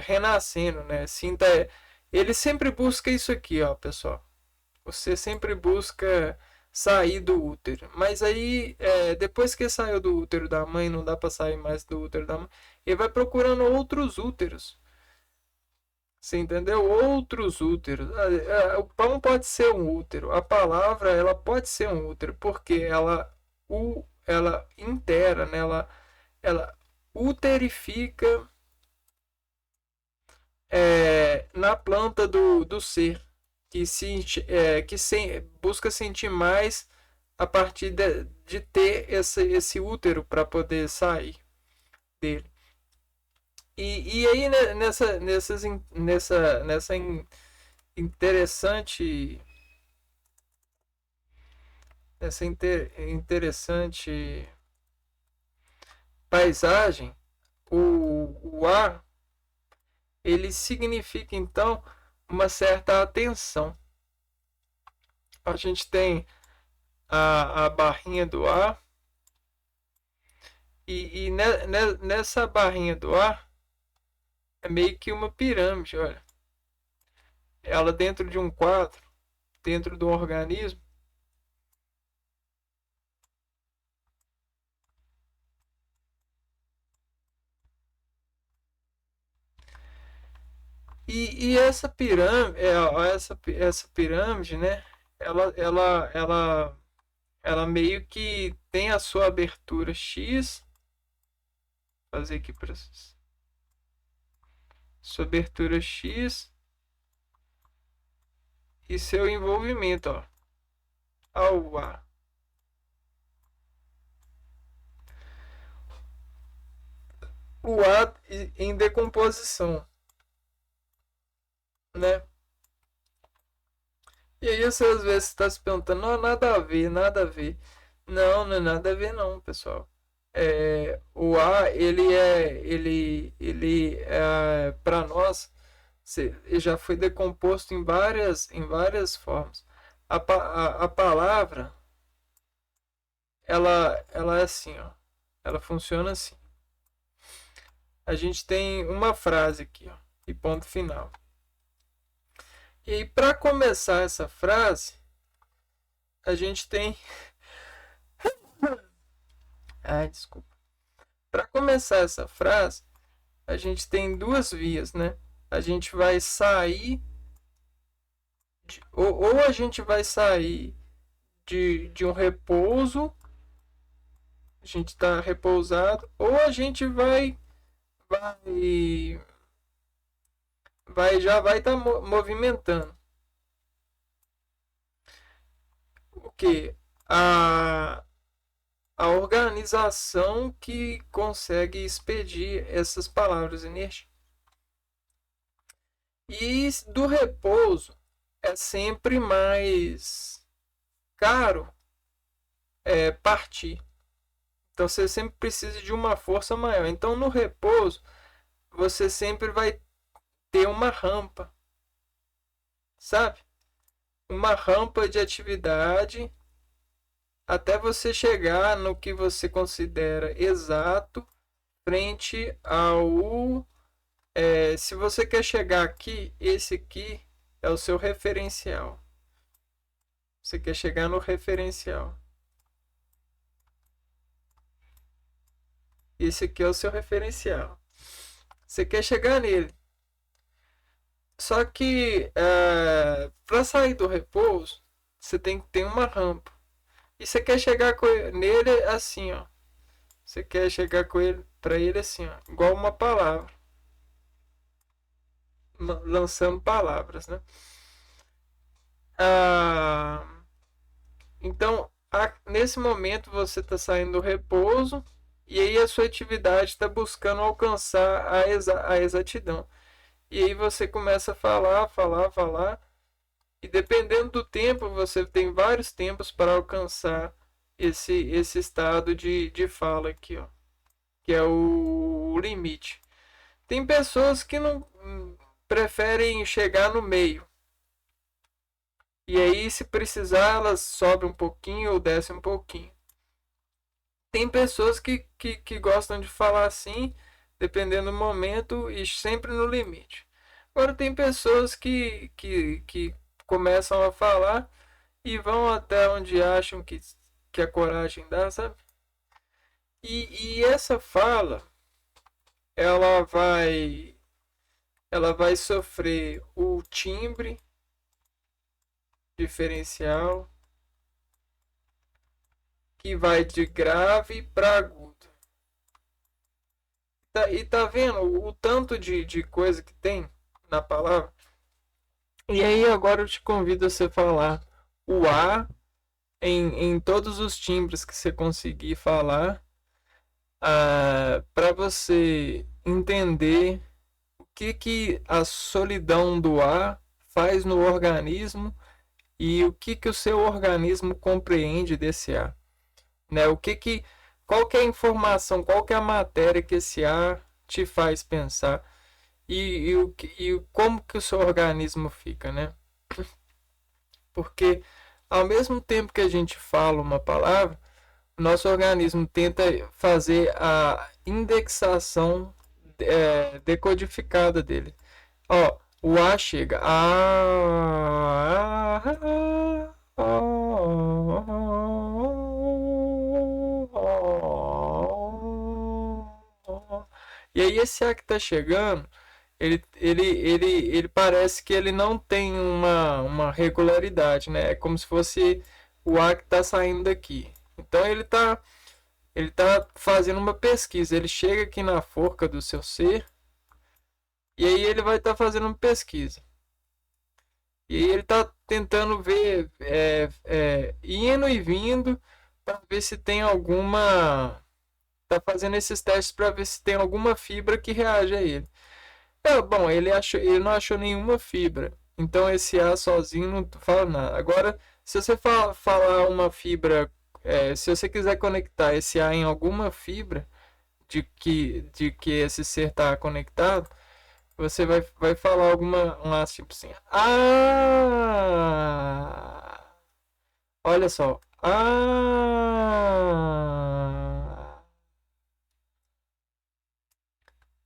Speaker 1: renascendo, né? Sinta, ele sempre busca isso aqui, ó, pessoal. Você sempre busca sair do útero, mas aí depois que saiu do útero da mãe, não dá para sair mais do útero da mãe. Ele vai procurando outros úteros. Você entendeu? Outros úteros. O pão pode ser um útero. A palavra ela pode ser um útero, porque ela intera, né? Ela uterifica na planta do ser, que busca sentir mais a partir de ter esse útero para poder sair dele. E aí né, nessa interessante interessante paisagem, o ar ele significa então uma certa atenção. A gente tem a barrinha do ar e nessa barrinha do ar é meio que uma pirâmide, olha. Ela dentro de um quadro, dentro do organismo. E essa pirâmide, essa pirâmide, né? Ela meio que tem a sua abertura X. Vou fazer aqui para sua abertura X e seu envolvimento, ó, ao ar. O ar em decomposição, né? E aí você às vezes está se perguntando, não, nada a ver, nada a ver. Não, não é nada a ver não, pessoal. O ar, ele para nós, ele já foi decomposto em várias formas. A palavra, ela é assim, ó. Ela funciona assim. A gente tem uma frase aqui, ó, e ponto final. E aí, para começar essa frase, a gente tem. Ai, desculpa. Para começar essa frase, a gente tem duas vias, né? A gente vai sair, ou a gente vai sair de um repouso, a gente está repousado, ou a gente vai, já vai estar movimentando. O que? A organização que consegue expedir essas palavras energia. E do repouso é sempre mais caro partir. Então você sempre precisa de uma força maior. Então no repouso você sempre vai ter uma rampa, sabe? Uma rampa de atividade até você chegar no que você considera exato frente ao. Se você quer chegar aqui, esse aqui é o seu referencial. Você quer chegar no referencial. Esse aqui é o seu referencial. Você quer chegar nele. Só que para sair do repouso, você tem que ter uma rampa. E você quer chegar nele assim, ó. Você quer chegar com ele para ele assim, ó, igual uma palavra, lançando palavras, né? Então, nesse momento você está saindo do repouso e aí a sua atividade está buscando alcançar a exatidão. E aí você começa a falar. E dependendo do tempo, você tem vários tempos para alcançar esse estado de fala aqui, ó, que é o limite. Tem pessoas que não preferem chegar no meio. E aí, se precisar, elas sobem um pouquinho ou descem um pouquinho. Tem pessoas que gostam de falar assim, dependendo do momento e sempre no limite. Agora, tem pessoas que começam a falar e vão até onde acham que a coragem dá, sabe? E essa fala, ela vai, ela vai sofrer o timbre diferencial, que vai de grave para agudo. E tá vendo o tanto de coisa que tem na palavra? E aí agora eu te convido a você falar o A em todos os timbres que você conseguir falar, para você entender o que a solidão do A faz no organismo e o que o seu organismo compreende desse A. Né? Qual que é a informação, qual que é a matéria que esse A te faz pensar e como que o seu organismo fica, né? Porque ao mesmo tempo que a gente fala uma palavra, o nosso organismo tenta fazer a indexação decodificada dele. Ó, o A chega. E aí esse A que tá chegando, ele parece que ele não tem uma regularidade, né? É como se fosse o A que tá saindo daqui. Então ele tá fazendo uma pesquisa. Ele chega aqui na forca do seu ser e aí ele vai estar fazendo uma pesquisa. E aí ele está tentando ver, indo e vindo, para ver se tem alguma. Tá fazendo esses testes para ver se tem alguma fibra que reage a ele. Bom, ele não achou nenhuma fibra. Então esse A sozinho não fala nada. Agora, se você falar uma fibra, se você quiser conectar esse A em alguma fibra de que esse ser está conectado, você vai falar uma tipo assim. Olha só.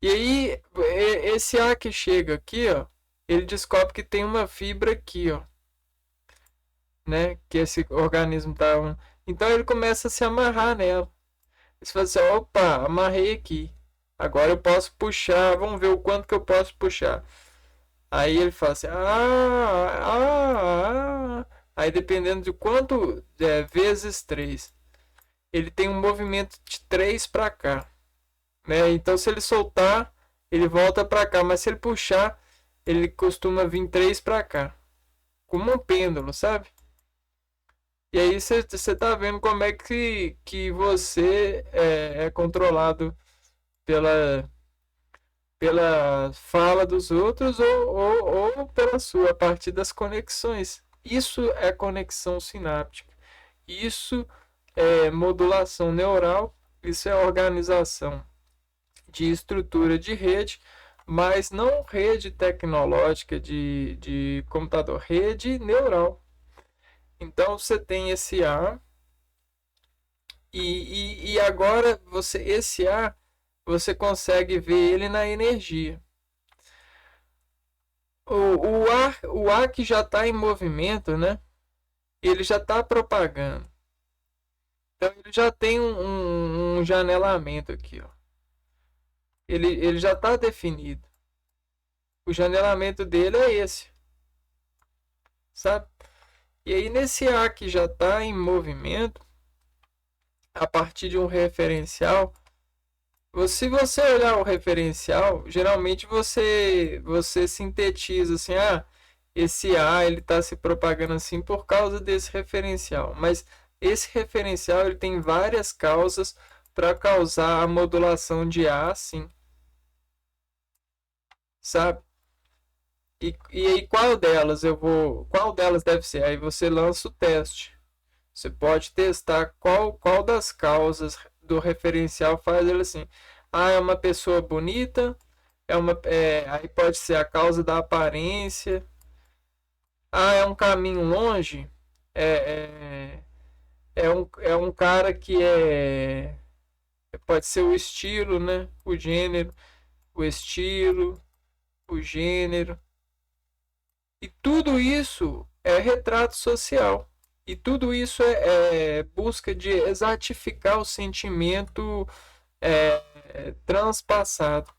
Speaker 1: E aí, esse A que chega aqui, ó, ele descobre que tem uma fibra aqui, ó, né? Que esse organismo tá. Então ele começa a se amarrar nela. Você fala assim, opa, amarrei aqui. Agora eu posso puxar, vamos ver o quanto que eu posso puxar. Aí ele fala assim, Aí dependendo de quanto, vezes 3 ele tem um movimento de 3 para cá, né? Então se ele soltar, ele volta para cá, mas se ele puxar, ele costuma vir 3 para cá, como um pêndulo, sabe? E aí você tá vendo como é que você é controlado pela, pela fala dos outros ou pela sua, a partir das conexões. Isso é conexão sináptica. Isso é modulação neural. Isso é organização de estrutura de rede, mas não rede tecnológica de computador, rede neural. Então você tem esse A e agora esse A você consegue ver ele na energia. O ar que já está em movimento, né? Ele já está propagando. Então ele já tem um janelamento aqui, ó. Ele já está definido. O janelamento dele é esse, sabe? E aí nesse ar que já está em movimento, a partir de um referencial, se você olhar o referencial, geralmente você sintetiza assim, esse A ele está se propagando assim por causa desse referencial. Mas esse referencial ele tem várias causas para causar a modulação de A, assim, sabe? E aí qual delas deve ser? Aí você lança o teste. Você pode testar qual das causas do referencial faz ele assim. É uma pessoa bonita, aí pode ser a causa da aparência. É um caminho longe, é, é um cara que pode ser o estilo, né? O gênero, o estilo, o gênero. E tudo isso é retrato social. E tudo isso é busca de exatificar o sentimento transpassado.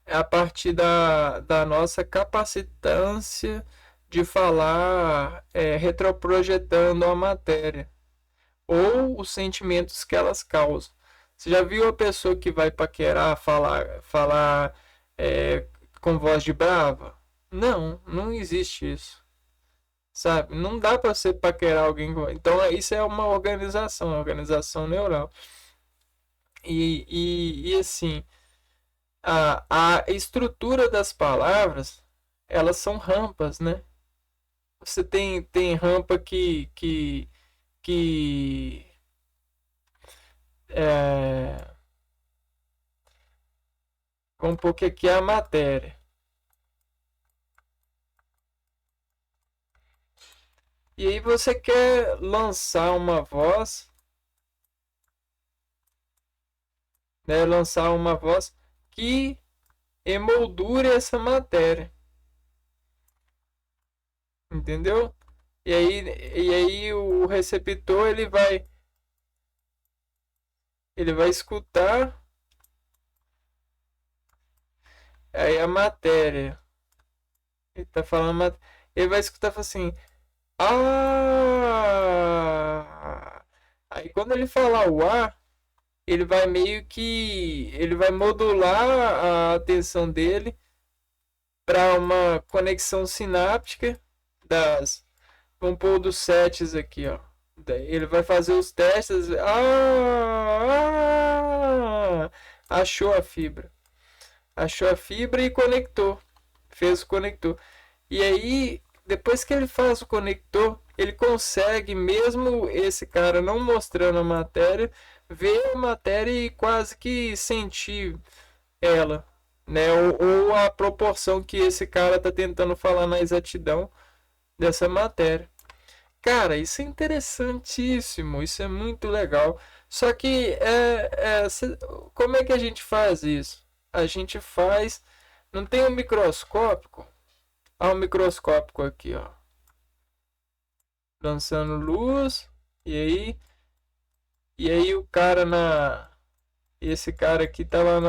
Speaker 1: É a partir da nossa capacitância de falar retroprojetando a matéria ou os sentimentos que elas causam. Você já viu a pessoa que vai paquerar falar com voz de brava? Não, não existe isso. Sabe? Não dá para você paquerar alguém. Então, isso é uma organização neural. E assim, a estrutura das palavras, elas são rampas, né? Você tem rampa que é, vamos pôr que aqui é a matéria. E aí você quer lançar uma voz, né? Lançar uma voz que emoldure essa matéria. Entendeu? E aí o receptor ele vai escutar aí a matéria. Ele tá falando, ele vai escutar assim, aí quando ele falar o A, ele vai meio que ele vai modular a atenção dele para uma conexão sináptica das vamos pôr dos sets aqui, ó. Ele vai fazer os testes. Achou a fibra. Achou a fibra e conectou. Fez o conector. E aí, depois que ele faz o conector, ele consegue, mesmo esse cara não mostrando a matéria, ver a matéria e quase que sentir ela, né? Ou a proporção que esse cara está tentando falar na exatidão dessa matéria. Cara, isso é interessantíssimo, isso é muito legal. Só que como é que a gente faz isso? A gente faz. Não tem um microscópico? Um microscópico aqui, ó. Lançando luz. E aí o cara E esse cara aqui tá lá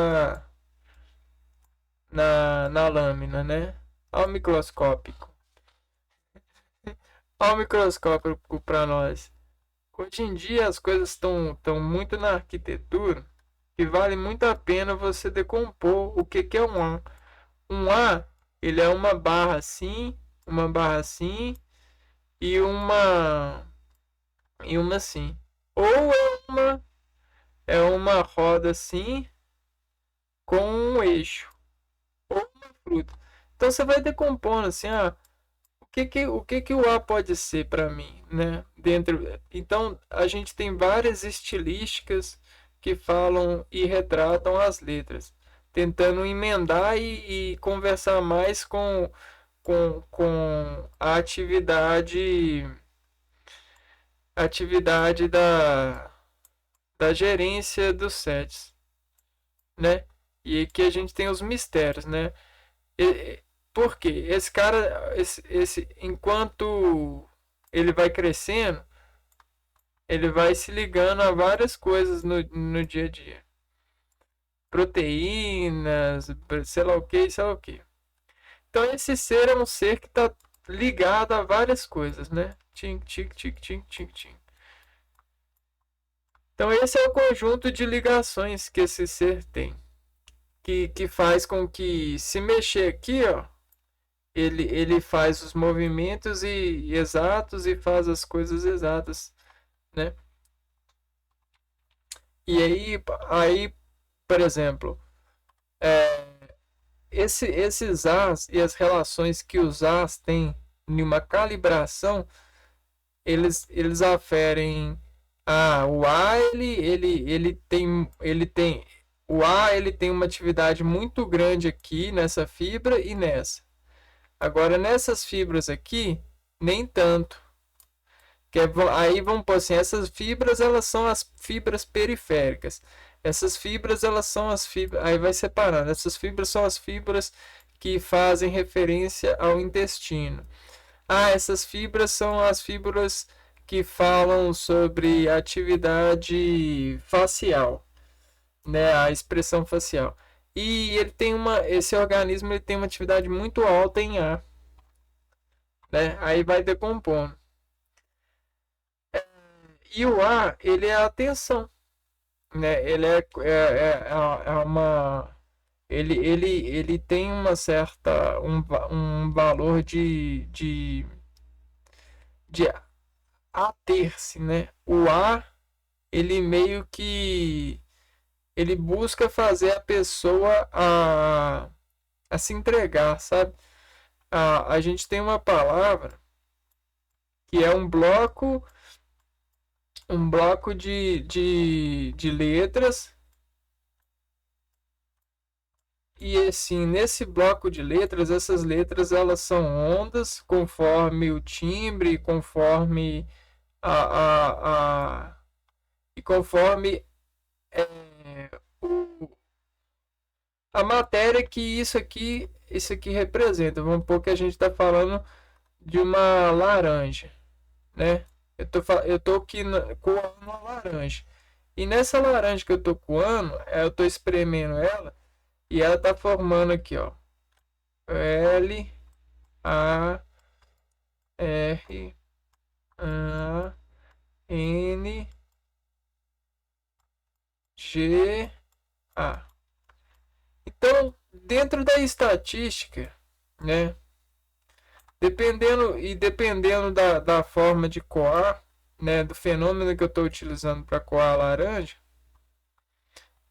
Speaker 1: na lâmina, né? Ao microscópico. Ao microscópico para nós. Hoje em dia as coisas estão muito na arquitetura que vale muito a pena você decompor o que é um A. Um A, ele é uma barra assim e uma assim. Ou é uma roda assim com um eixo ou uma fruta. Então você vai decompondo assim, o que que o A pode ser para mim, né? Então a gente tem várias estilísticas que falam e retratam as letras, tentando emendar e conversar mais com a atividade da gerência dos sets, né? E que a gente tem os mistérios, né? Por quê? Esse cara, enquanto ele vai crescendo, ele vai se ligando a várias coisas no dia a dia. Proteínas, sei lá o que, sei lá o que. Então esse ser é um ser que está ligado a várias coisas, né? Tim, tim, tim, tim, tim, tim. Então esse é o conjunto de ligações que esse ser tem. Que faz com que se mexer aqui, ó, ele faz os movimentos exatos e faz as coisas exatas, né? E aí, por exemplo, é, esses As e as relações que os As têm em uma calibração, eles aferem o A ele tem uma atividade muito grande aqui nessa fibra e nessa. Agora nessas fibras aqui, nem tanto. Aí vamos pôr assim, essas fibras elas são as fibras periféricas. Essas fibras elas são as fibras, aí vai separando. Essas fibras são as fibras que fazem referência ao intestino. Essas fibras são as fibras que falam sobre atividade facial, né, a expressão facial. E esse organismo ele tem uma atividade muito alta em A, né? Aí vai decompondo. E o A, ele é a atenção, né? É uma ele tem um valor de ater-se, né? O A, ele meio que ele busca fazer a pessoa a se entregar, sabe? A gente tem uma palavra que é um bloco de letras. E assim, nesse bloco de letras, essas letras elas são ondas conforme o timbre, conforme a e conforme é, o, a matéria que isso aqui representa. Vamos supor que a gente está falando de uma laranja, né? Eu tô aqui coando uma laranja. E nessa laranja que eu tô coando, eu tô espremendo ela e ela tá formando aqui, ó. L A R A N G A. Então, dentro da estatística, né? Dependendo da forma de coar, né, do fenômeno que eu estou utilizando para coar a laranja,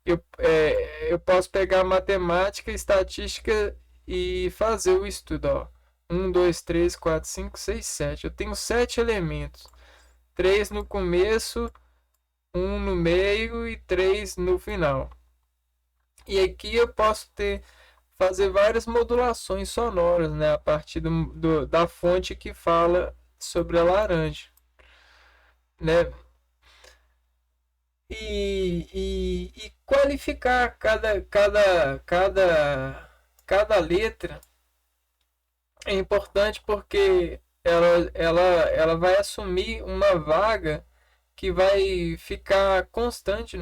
Speaker 1: eu posso pegar matemática, estatística e fazer o estudo. Ó. 1, 2, 3, 4, 5, 6, 7. Eu tenho 7 elementos. 3 no começo, 1 no meio e 3 no final. E aqui eu posso fazer várias modulações sonoras, né, a partir da fonte que fala sobre a laranja, né? E qualificar cada letra é importante porque ela vai assumir uma vaga que vai ficar constante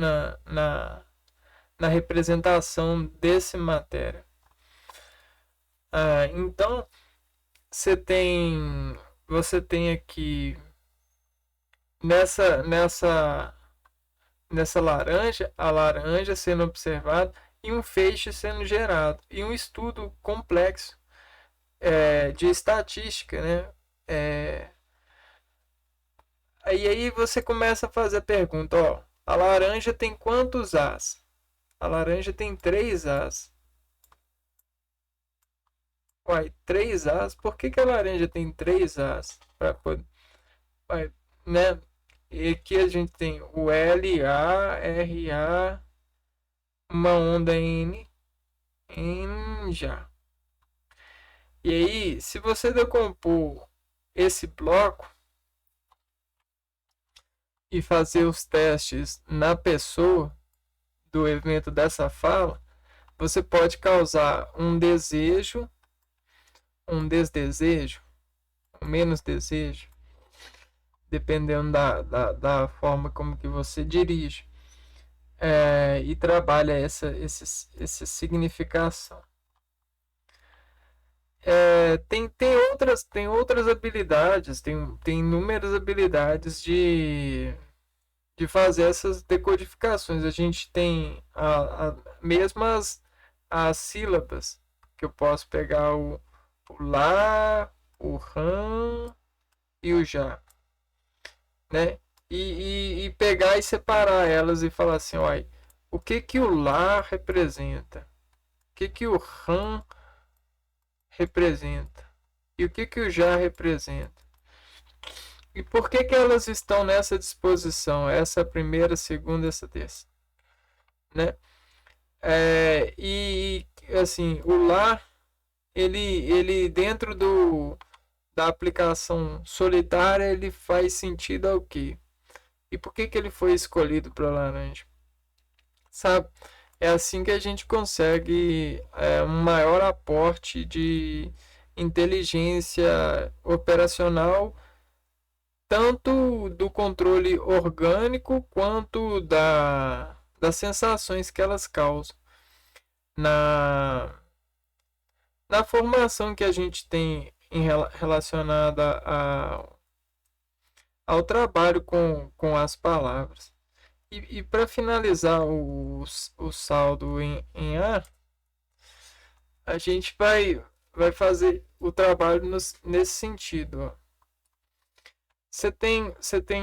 Speaker 1: na representação desse matéria. Então você tem aqui nessa laranja, a laranja sendo observada e um feixe sendo gerado e um estudo complexo de estatística, né? Aí você começa a fazer a pergunta, ó, a laranja tem quantos As? A laranja tem 3 As. Uai, 3 As? Por que a laranja tem 3 As? Uai, né? E aqui a gente tem o LA, RA, uma onda N já. E aí, se você decompor esse bloco e fazer os testes na pessoa do evento dessa fala, você pode causar um desejo, um desdesejo, um menos desejo, dependendo da forma como que você dirige e trabalha essa significação. Tem outras habilidades, tem inúmeras habilidades de fazer essas decodificações. A gente tem mesmo as sílabas, que eu posso pegar o lá, o ram e o já, né? E pegar e separar elas e falar assim, olha, o que o lá representa? O que o ram representa? E o que o já representa? E por que elas estão nessa disposição? Essa primeira, segunda, essa terça, né? E assim, o lá, ele dentro da aplicação solitária, ele faz sentido ao quê? E por que ele foi escolhido para laranja? Sabe? É assim que a gente consegue um maior aporte de inteligência operacional, tanto do controle orgânico quanto das sensações que elas causam na, na formação que a gente tem relacionada ao trabalho com as palavras. E para finalizar o saldo em a gente vai fazer o trabalho nesse sentido. Ó. Você tem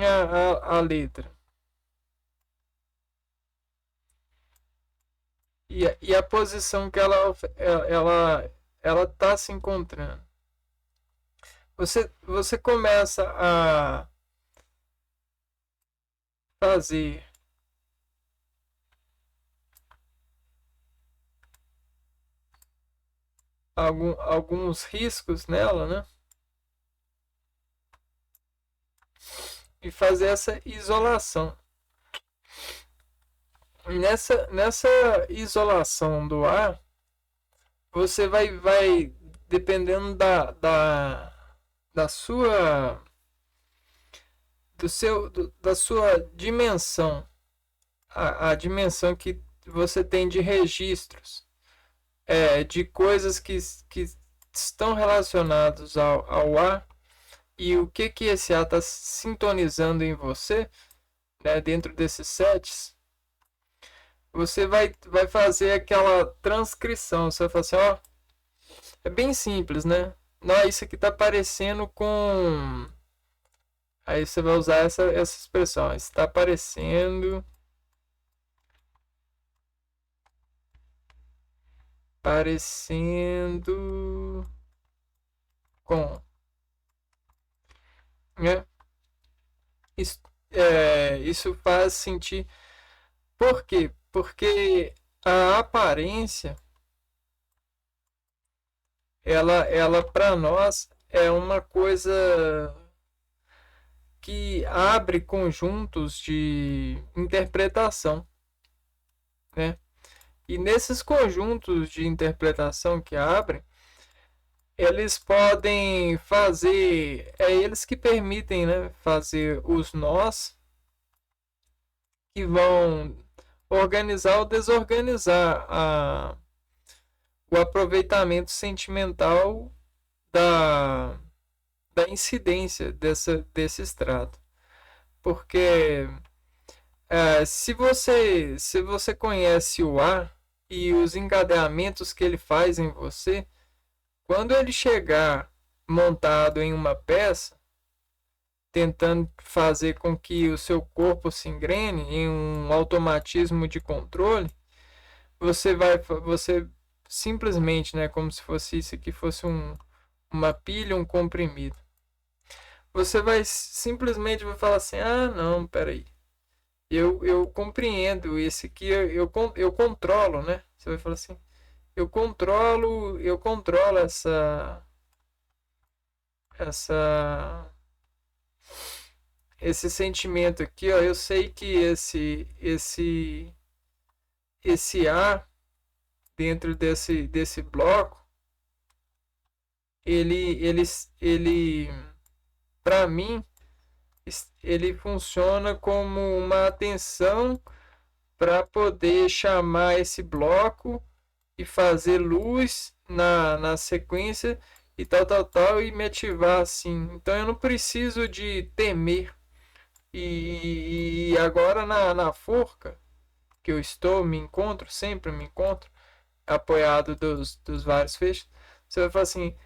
Speaker 1: a letra. E a posição que ela tá se encontrando. Você começa a fazer alguns riscos nela, né? E fazer essa isolação. Nessa isolação do ar, você vai dependendo da sua da sua dimensão, a dimensão que você tem de registros, de coisas que estão relacionados ao ar e o que esse ar está sintonizando em você, né, dentro desses sets. Você vai fazer aquela transcrição. Você vai falar assim, ó, é bem simples, né? Não, isso aqui tá parecendo com... Aí você vai usar essa expressão. Está parecendo... Parecendo... Com... Né? Isso faz sentir... Por quê? Porque a aparência... ela para nós é uma coisa que abre conjuntos de interpretação, né? E nesses conjuntos de interpretação que abrem, eles podem fazer, eles que permitem, né, fazer os nós que vão organizar ou desorganizar o aproveitamento sentimental da, da incidência desse extrato. Porque se você conhece o A e os encadeamentos que ele faz em você, quando ele chegar montado em uma peça, tentando fazer com que o seu corpo se engrene em um automatismo de controle, você simplesmente, né, como se fosse isso aqui fosse uma pilha, um comprimido. Você vai simplesmente vai falar assim: ah, não, peraí. Eu compreendo esse aqui, eu controlo, né? Você vai falar assim: eu controlo essa esse sentimento aqui, ó. Eu sei que esse A dentro desse bloco, ele para mim, ele funciona como uma atenção para poder chamar esse bloco e fazer luz na sequência e tal, e me ativar assim. Então eu não preciso de temer. E agora na forca que eu estou, sempre me encontro, apoiado dos vários feixes, você vai falar assim: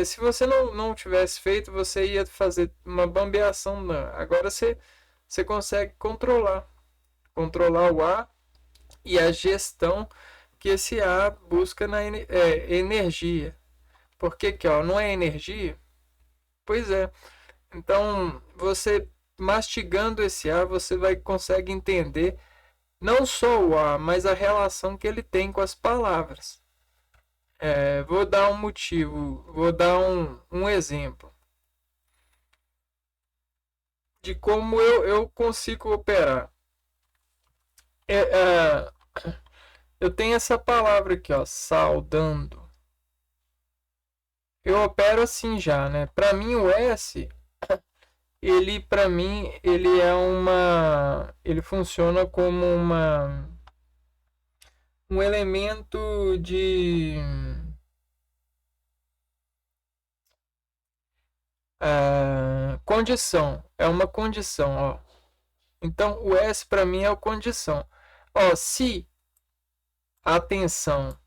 Speaker 1: se você não tivesse feito, você ia fazer uma bambeação. Agora você consegue controlar o ar e a gestão que esse ar busca na energia. Por que ó, não é energia? Pois é. Então, você mastigando esse ar, você vai consegue entender não só o ar, mas a relação que ele tem com as palavras. Vou dar um motivo, vou dar um exemplo de como eu consigo operar. É, é, eu tenho essa palavra aqui, ó, saudando. Eu opero assim já, né? Para mim o S, para mim, ele funciona como um elemento de condição. É uma condição, ó. Então o S para mim é a condição. Ó, se a tensão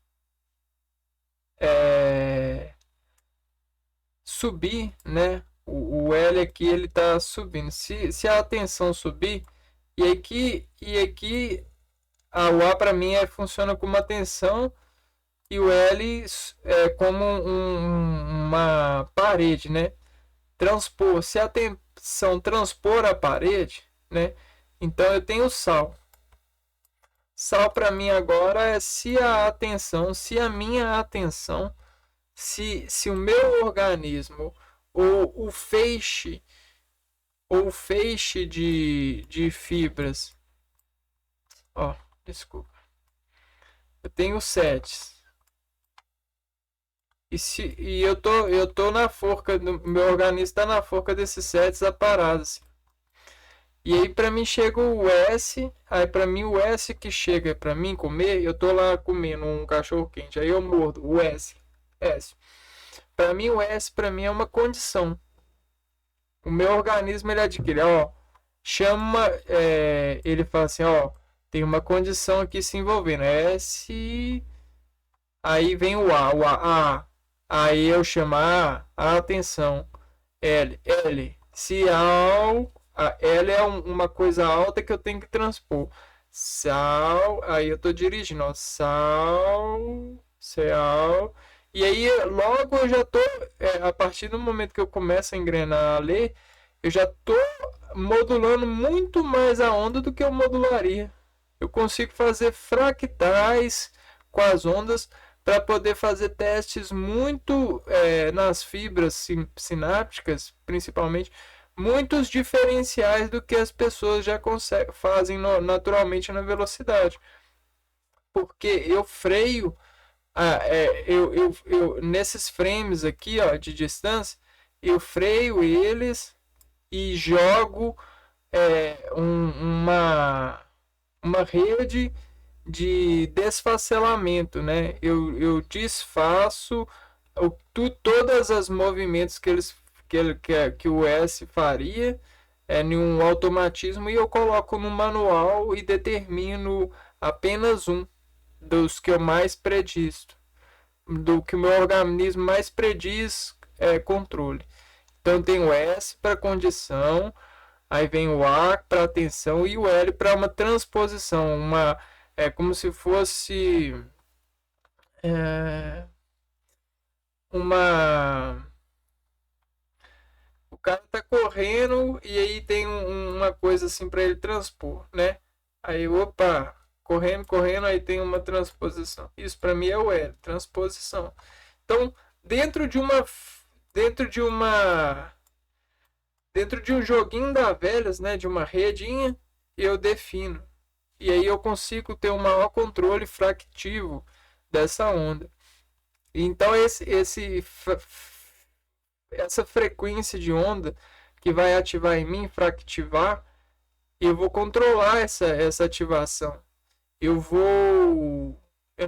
Speaker 1: subir, né? O L aqui ele está subindo. Se a tensão subir, e aqui o A para mim funciona como uma tensão e o L é como uma parede, né? Transpor. Se a tensão transpor a parede, né? Então eu tenho sal. Sal para mim agora é se a minha atenção, se o meu organismo ou o feixe de fibras, ó, desculpa, eu tenho sets. E eu tô na forca, meu organismo está na forca desses sets aparados. E aí para mim chega o S, aí para mim o S que chega para mim comer, eu tô lá comendo um cachorro quente, aí eu mordo o S. Para mim o S para mim é uma condição. O meu organismo ele adquire, ó, ele fala assim, ó, tem uma condição aqui se envolvendo, S, aí vem o A. Aí eu chamo a atenção, L, se a L é uma coisa alta que eu tenho que transpor. Sal, aí eu tô dirigindo, ó, sal. E aí logo eu já tô, a partir do momento que eu começo a engrenar a ler, eu já tô modulando muito mais a onda do que eu modularia. Eu consigo fazer fractais com as ondas para poder fazer testes muito nas fibras sinápticas, principalmente, muitos diferenciais do que as pessoas já fazem naturalmente na velocidade. Porque eu freio, nesses frames aqui, ó, de distância, eu freio eles e jogo uma uma rede de desfacelamento, né? Eu desfaço todas as movimentos que o S faria em um automatismo, e eu coloco no manual e determino apenas um dos que eu mais predisto, do que o meu organismo mais prediz controle. Então tem o S para condição, aí vem o A para atenção e o L para uma transposição, como se fosse é, uma. O cara tá correndo e aí tem uma coisa assim para ele transpor, né? Aí, opa, correndo, correndo, aí tem uma transposição. Isso para mim é o L, transposição. Então, dentro de uma dentro de uma dentro de um joguinho da velhas, né, de uma redinha, eu defino. E aí eu consigo ter um maior controle fractivo dessa onda. Então essa frequência de onda que vai ativar em mim, fractivar, eu vou controlar essa ativação. Eu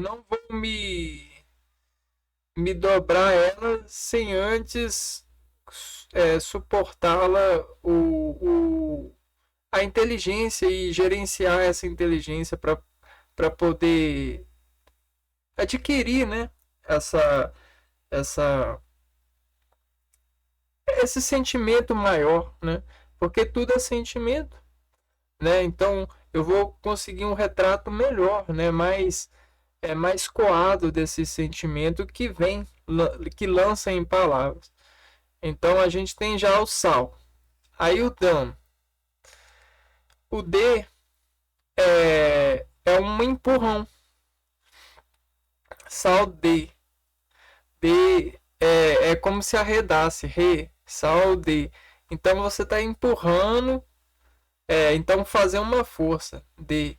Speaker 1: não vou me dobrar ela sem antes suportá-la a inteligência e gerenciar essa inteligência para poder adquirir, né, essa, essa, esse sentimento maior, né? Porque tudo é sentimento, né? Então eu vou conseguir um retrato melhor, né? Mais coado desse sentimento que lança em palavras. Então a gente tem já o sal. Aí o dano. O D é um empurrão. Sal D. D é como se arredasse. Re, sal D. Então você está empurrando. Então fazer uma força. D.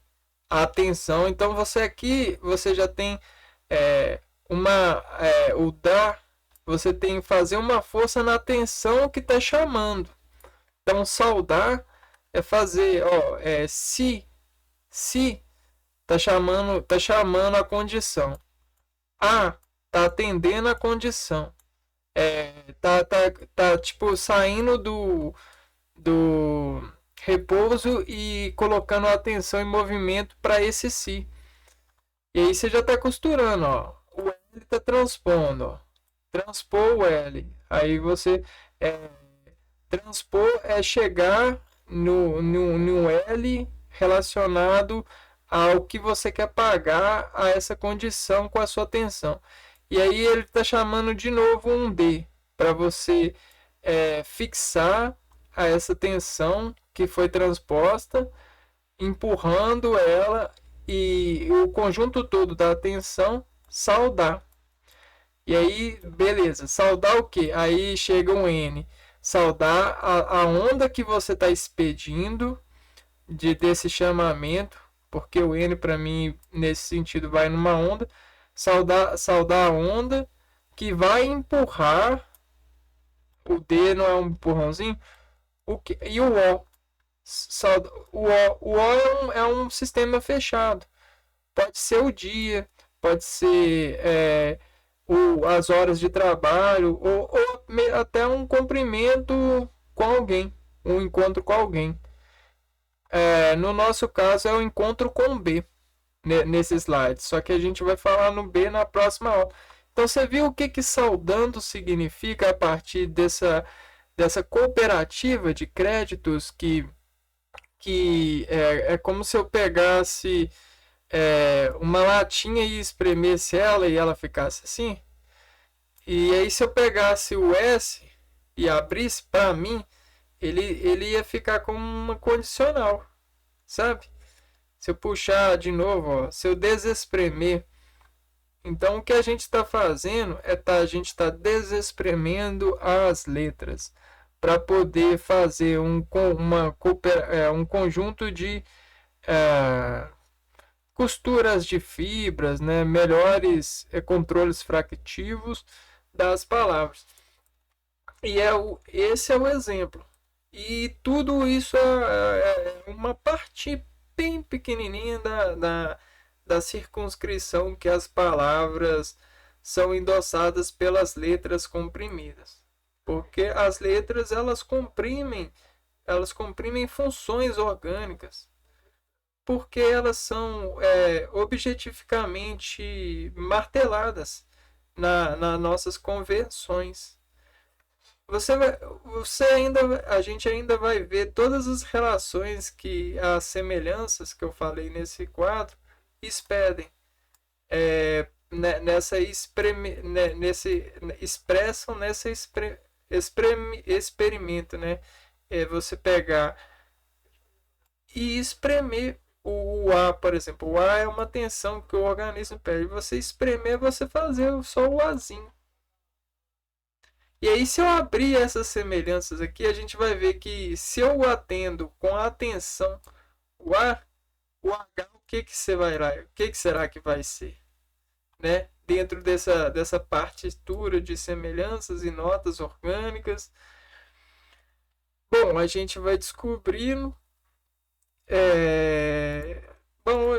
Speaker 1: Atenção. Então você já tem o dar. Você tem que fazer uma força na atenção que está chamando. Então saudar é fazer, se tá chamando a condição. A tá atendendo a condição. Tá tipo saindo do repouso e colocando a atenção em movimento para esse si. E aí você já está costurando, ó. O L está transpondo, ó. Transpor o L. Aí você transpor é chegar no L relacionado ao que você quer pagar a essa condição com a sua atenção. E aí ele está chamando de novo um D para você fixar a essa tensão que foi transposta, empurrando ela e o conjunto todo da atenção saudar. E aí, beleza, saudar o que? Aí chega um N. Saudar a onda que você está expedindo desse chamamento, porque o N para mim, nesse sentido, vai numa onda. Saudar a onda que vai empurrar. O D não é um empurrãozinho? E o O? O O é um sistema fechado. Pode ser o dia, pode ser as horas de trabalho, ou até um cumprimento com alguém, um encontro com alguém. No nosso caso é o encontro com B nesse slide, só que a gente vai falar no B na próxima aula. Então você viu o que saudando significa a partir dessa cooperativa de créditos que é como se eu pegasse uma latinha e espremesse ela e ela ficasse assim. E aí se eu pegasse o S e abrisse para mim, ele ia ficar como uma condicional, sabe? Se eu puxar de novo, ó, se eu desespremer, então o que a gente está fazendo a gente está desespremendo as letras para poder fazer um conjunto de costuras de fibras, né? Melhores controles fractivos das palavras. E esse é o exemplo. E tudo isso é uma parte bem pequenininha da circunscrição que as palavras são endossadas pelas letras comprimidas. Porque as letras elas comprimem funções orgânicas, porque elas são objetificamente marteladas nas nossas convenções. A gente ainda vai ver todas as relações que as semelhanças que eu falei nesse quadro expedem, expressam nessa experimento, né? É você pegar e espremer o A, por exemplo. O A é uma tensão que o organismo perde. Você espremer, você fazer só o Azinho. E aí, se eu abrir essas semelhanças aqui, a gente vai ver que se eu atendo com atenção o A, o H, o que que você vai lá? O que que será que vai ser? Né? Dentro dessa partitura de semelhanças e notas orgânicas. Bom, a gente vai descobrindo. É... Bom,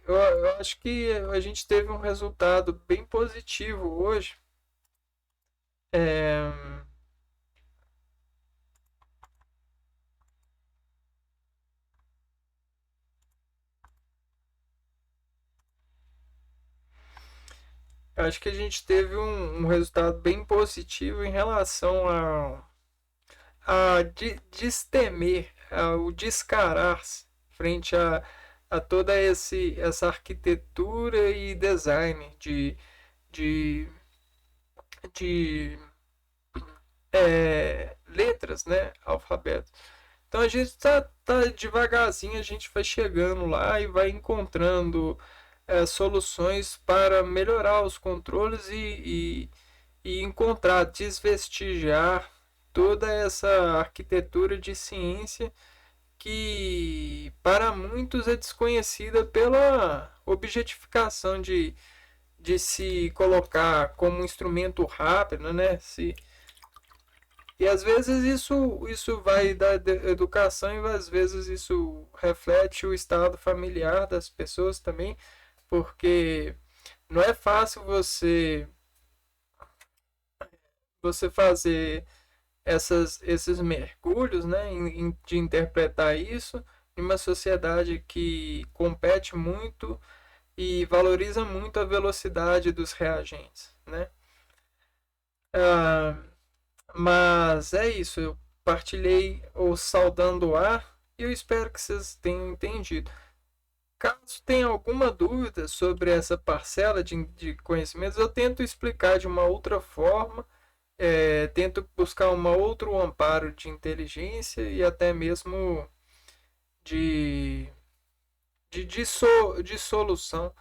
Speaker 1: eu acho que a gente teve um resultado bem positivo hoje. É... Acho que a gente teve um resultado bem positivo em relação a destemer, ao descarar-se frente a toda essa arquitetura e design de, de letras, né? Alfabeto. Então a gente tá devagarzinho, a gente vai chegando lá e vai encontrando soluções para melhorar os controles e encontrar, desvestigiar toda essa arquitetura de ciência que para muitos é desconhecida pela objetificação de se colocar como um instrumento rápido, né? E às vezes isso vai da educação e às vezes isso reflete o estado familiar das pessoas também, porque não é fácil você fazer esses mergulhos, né, de interpretar isso em uma sociedade que compete muito e valoriza muito a velocidade dos reagentes, né? Ah, mas é isso, eu partilhei o saudando o ar e eu espero que vocês tenham entendido. Caso tenha alguma dúvida sobre essa parcela de conhecimentos, eu tento explicar de uma outra forma, tento buscar um outro amparo de inteligência e até mesmo de, de solução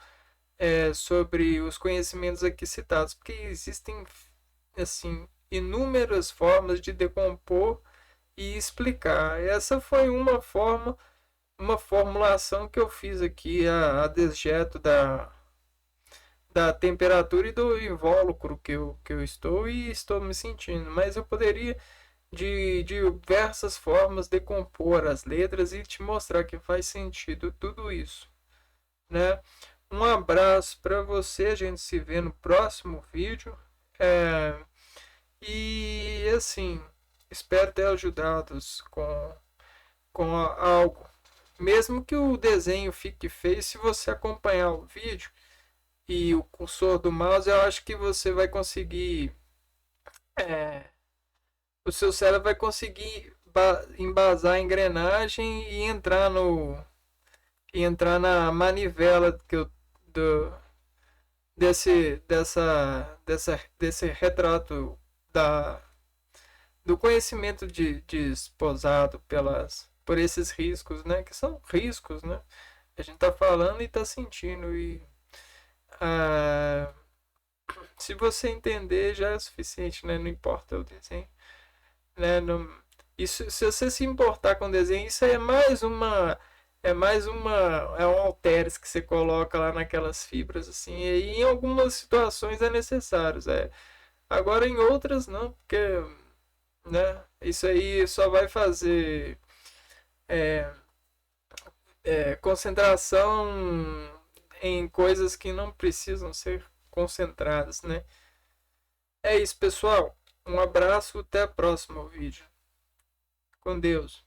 Speaker 1: sobre os conhecimentos aqui citados, porque existem assim inúmeras formas de decompor e explicar. Essa foi uma formulação que eu fiz aqui a desjeto da temperatura e do invólucro que eu estou e estou me sentindo. Mas eu poderia, de diversas formas, decompor as letras e te mostrar que faz sentido tudo isso. Né? Um abraço para você, a gente se vê no próximo vídeo. E assim, espero ter ajudado com algo. Mesmo que o desenho fique feio, se você acompanhar o vídeo e o cursor do mouse, eu acho que você vai conseguir. É, o seu cérebro vai conseguir embasar a engrenagem e entrar na manivela do, desse retrato do conhecimento desposado por esses riscos, né? Que são riscos, né? A gente tá falando e tá sentindo. E ah, se você entender já é suficiente, né? Não importa o desenho. Né? Não, isso, se você se importar com o desenho, isso aí é um halteres que você coloca lá naquelas fibras assim, e em algumas situações é necessário, agora em outras não, porque, né, isso aí só vai fazer concentração em coisas que não precisam ser concentradas, né? É isso, pessoal. Um abraço, até o próximo vídeo. Com Deus.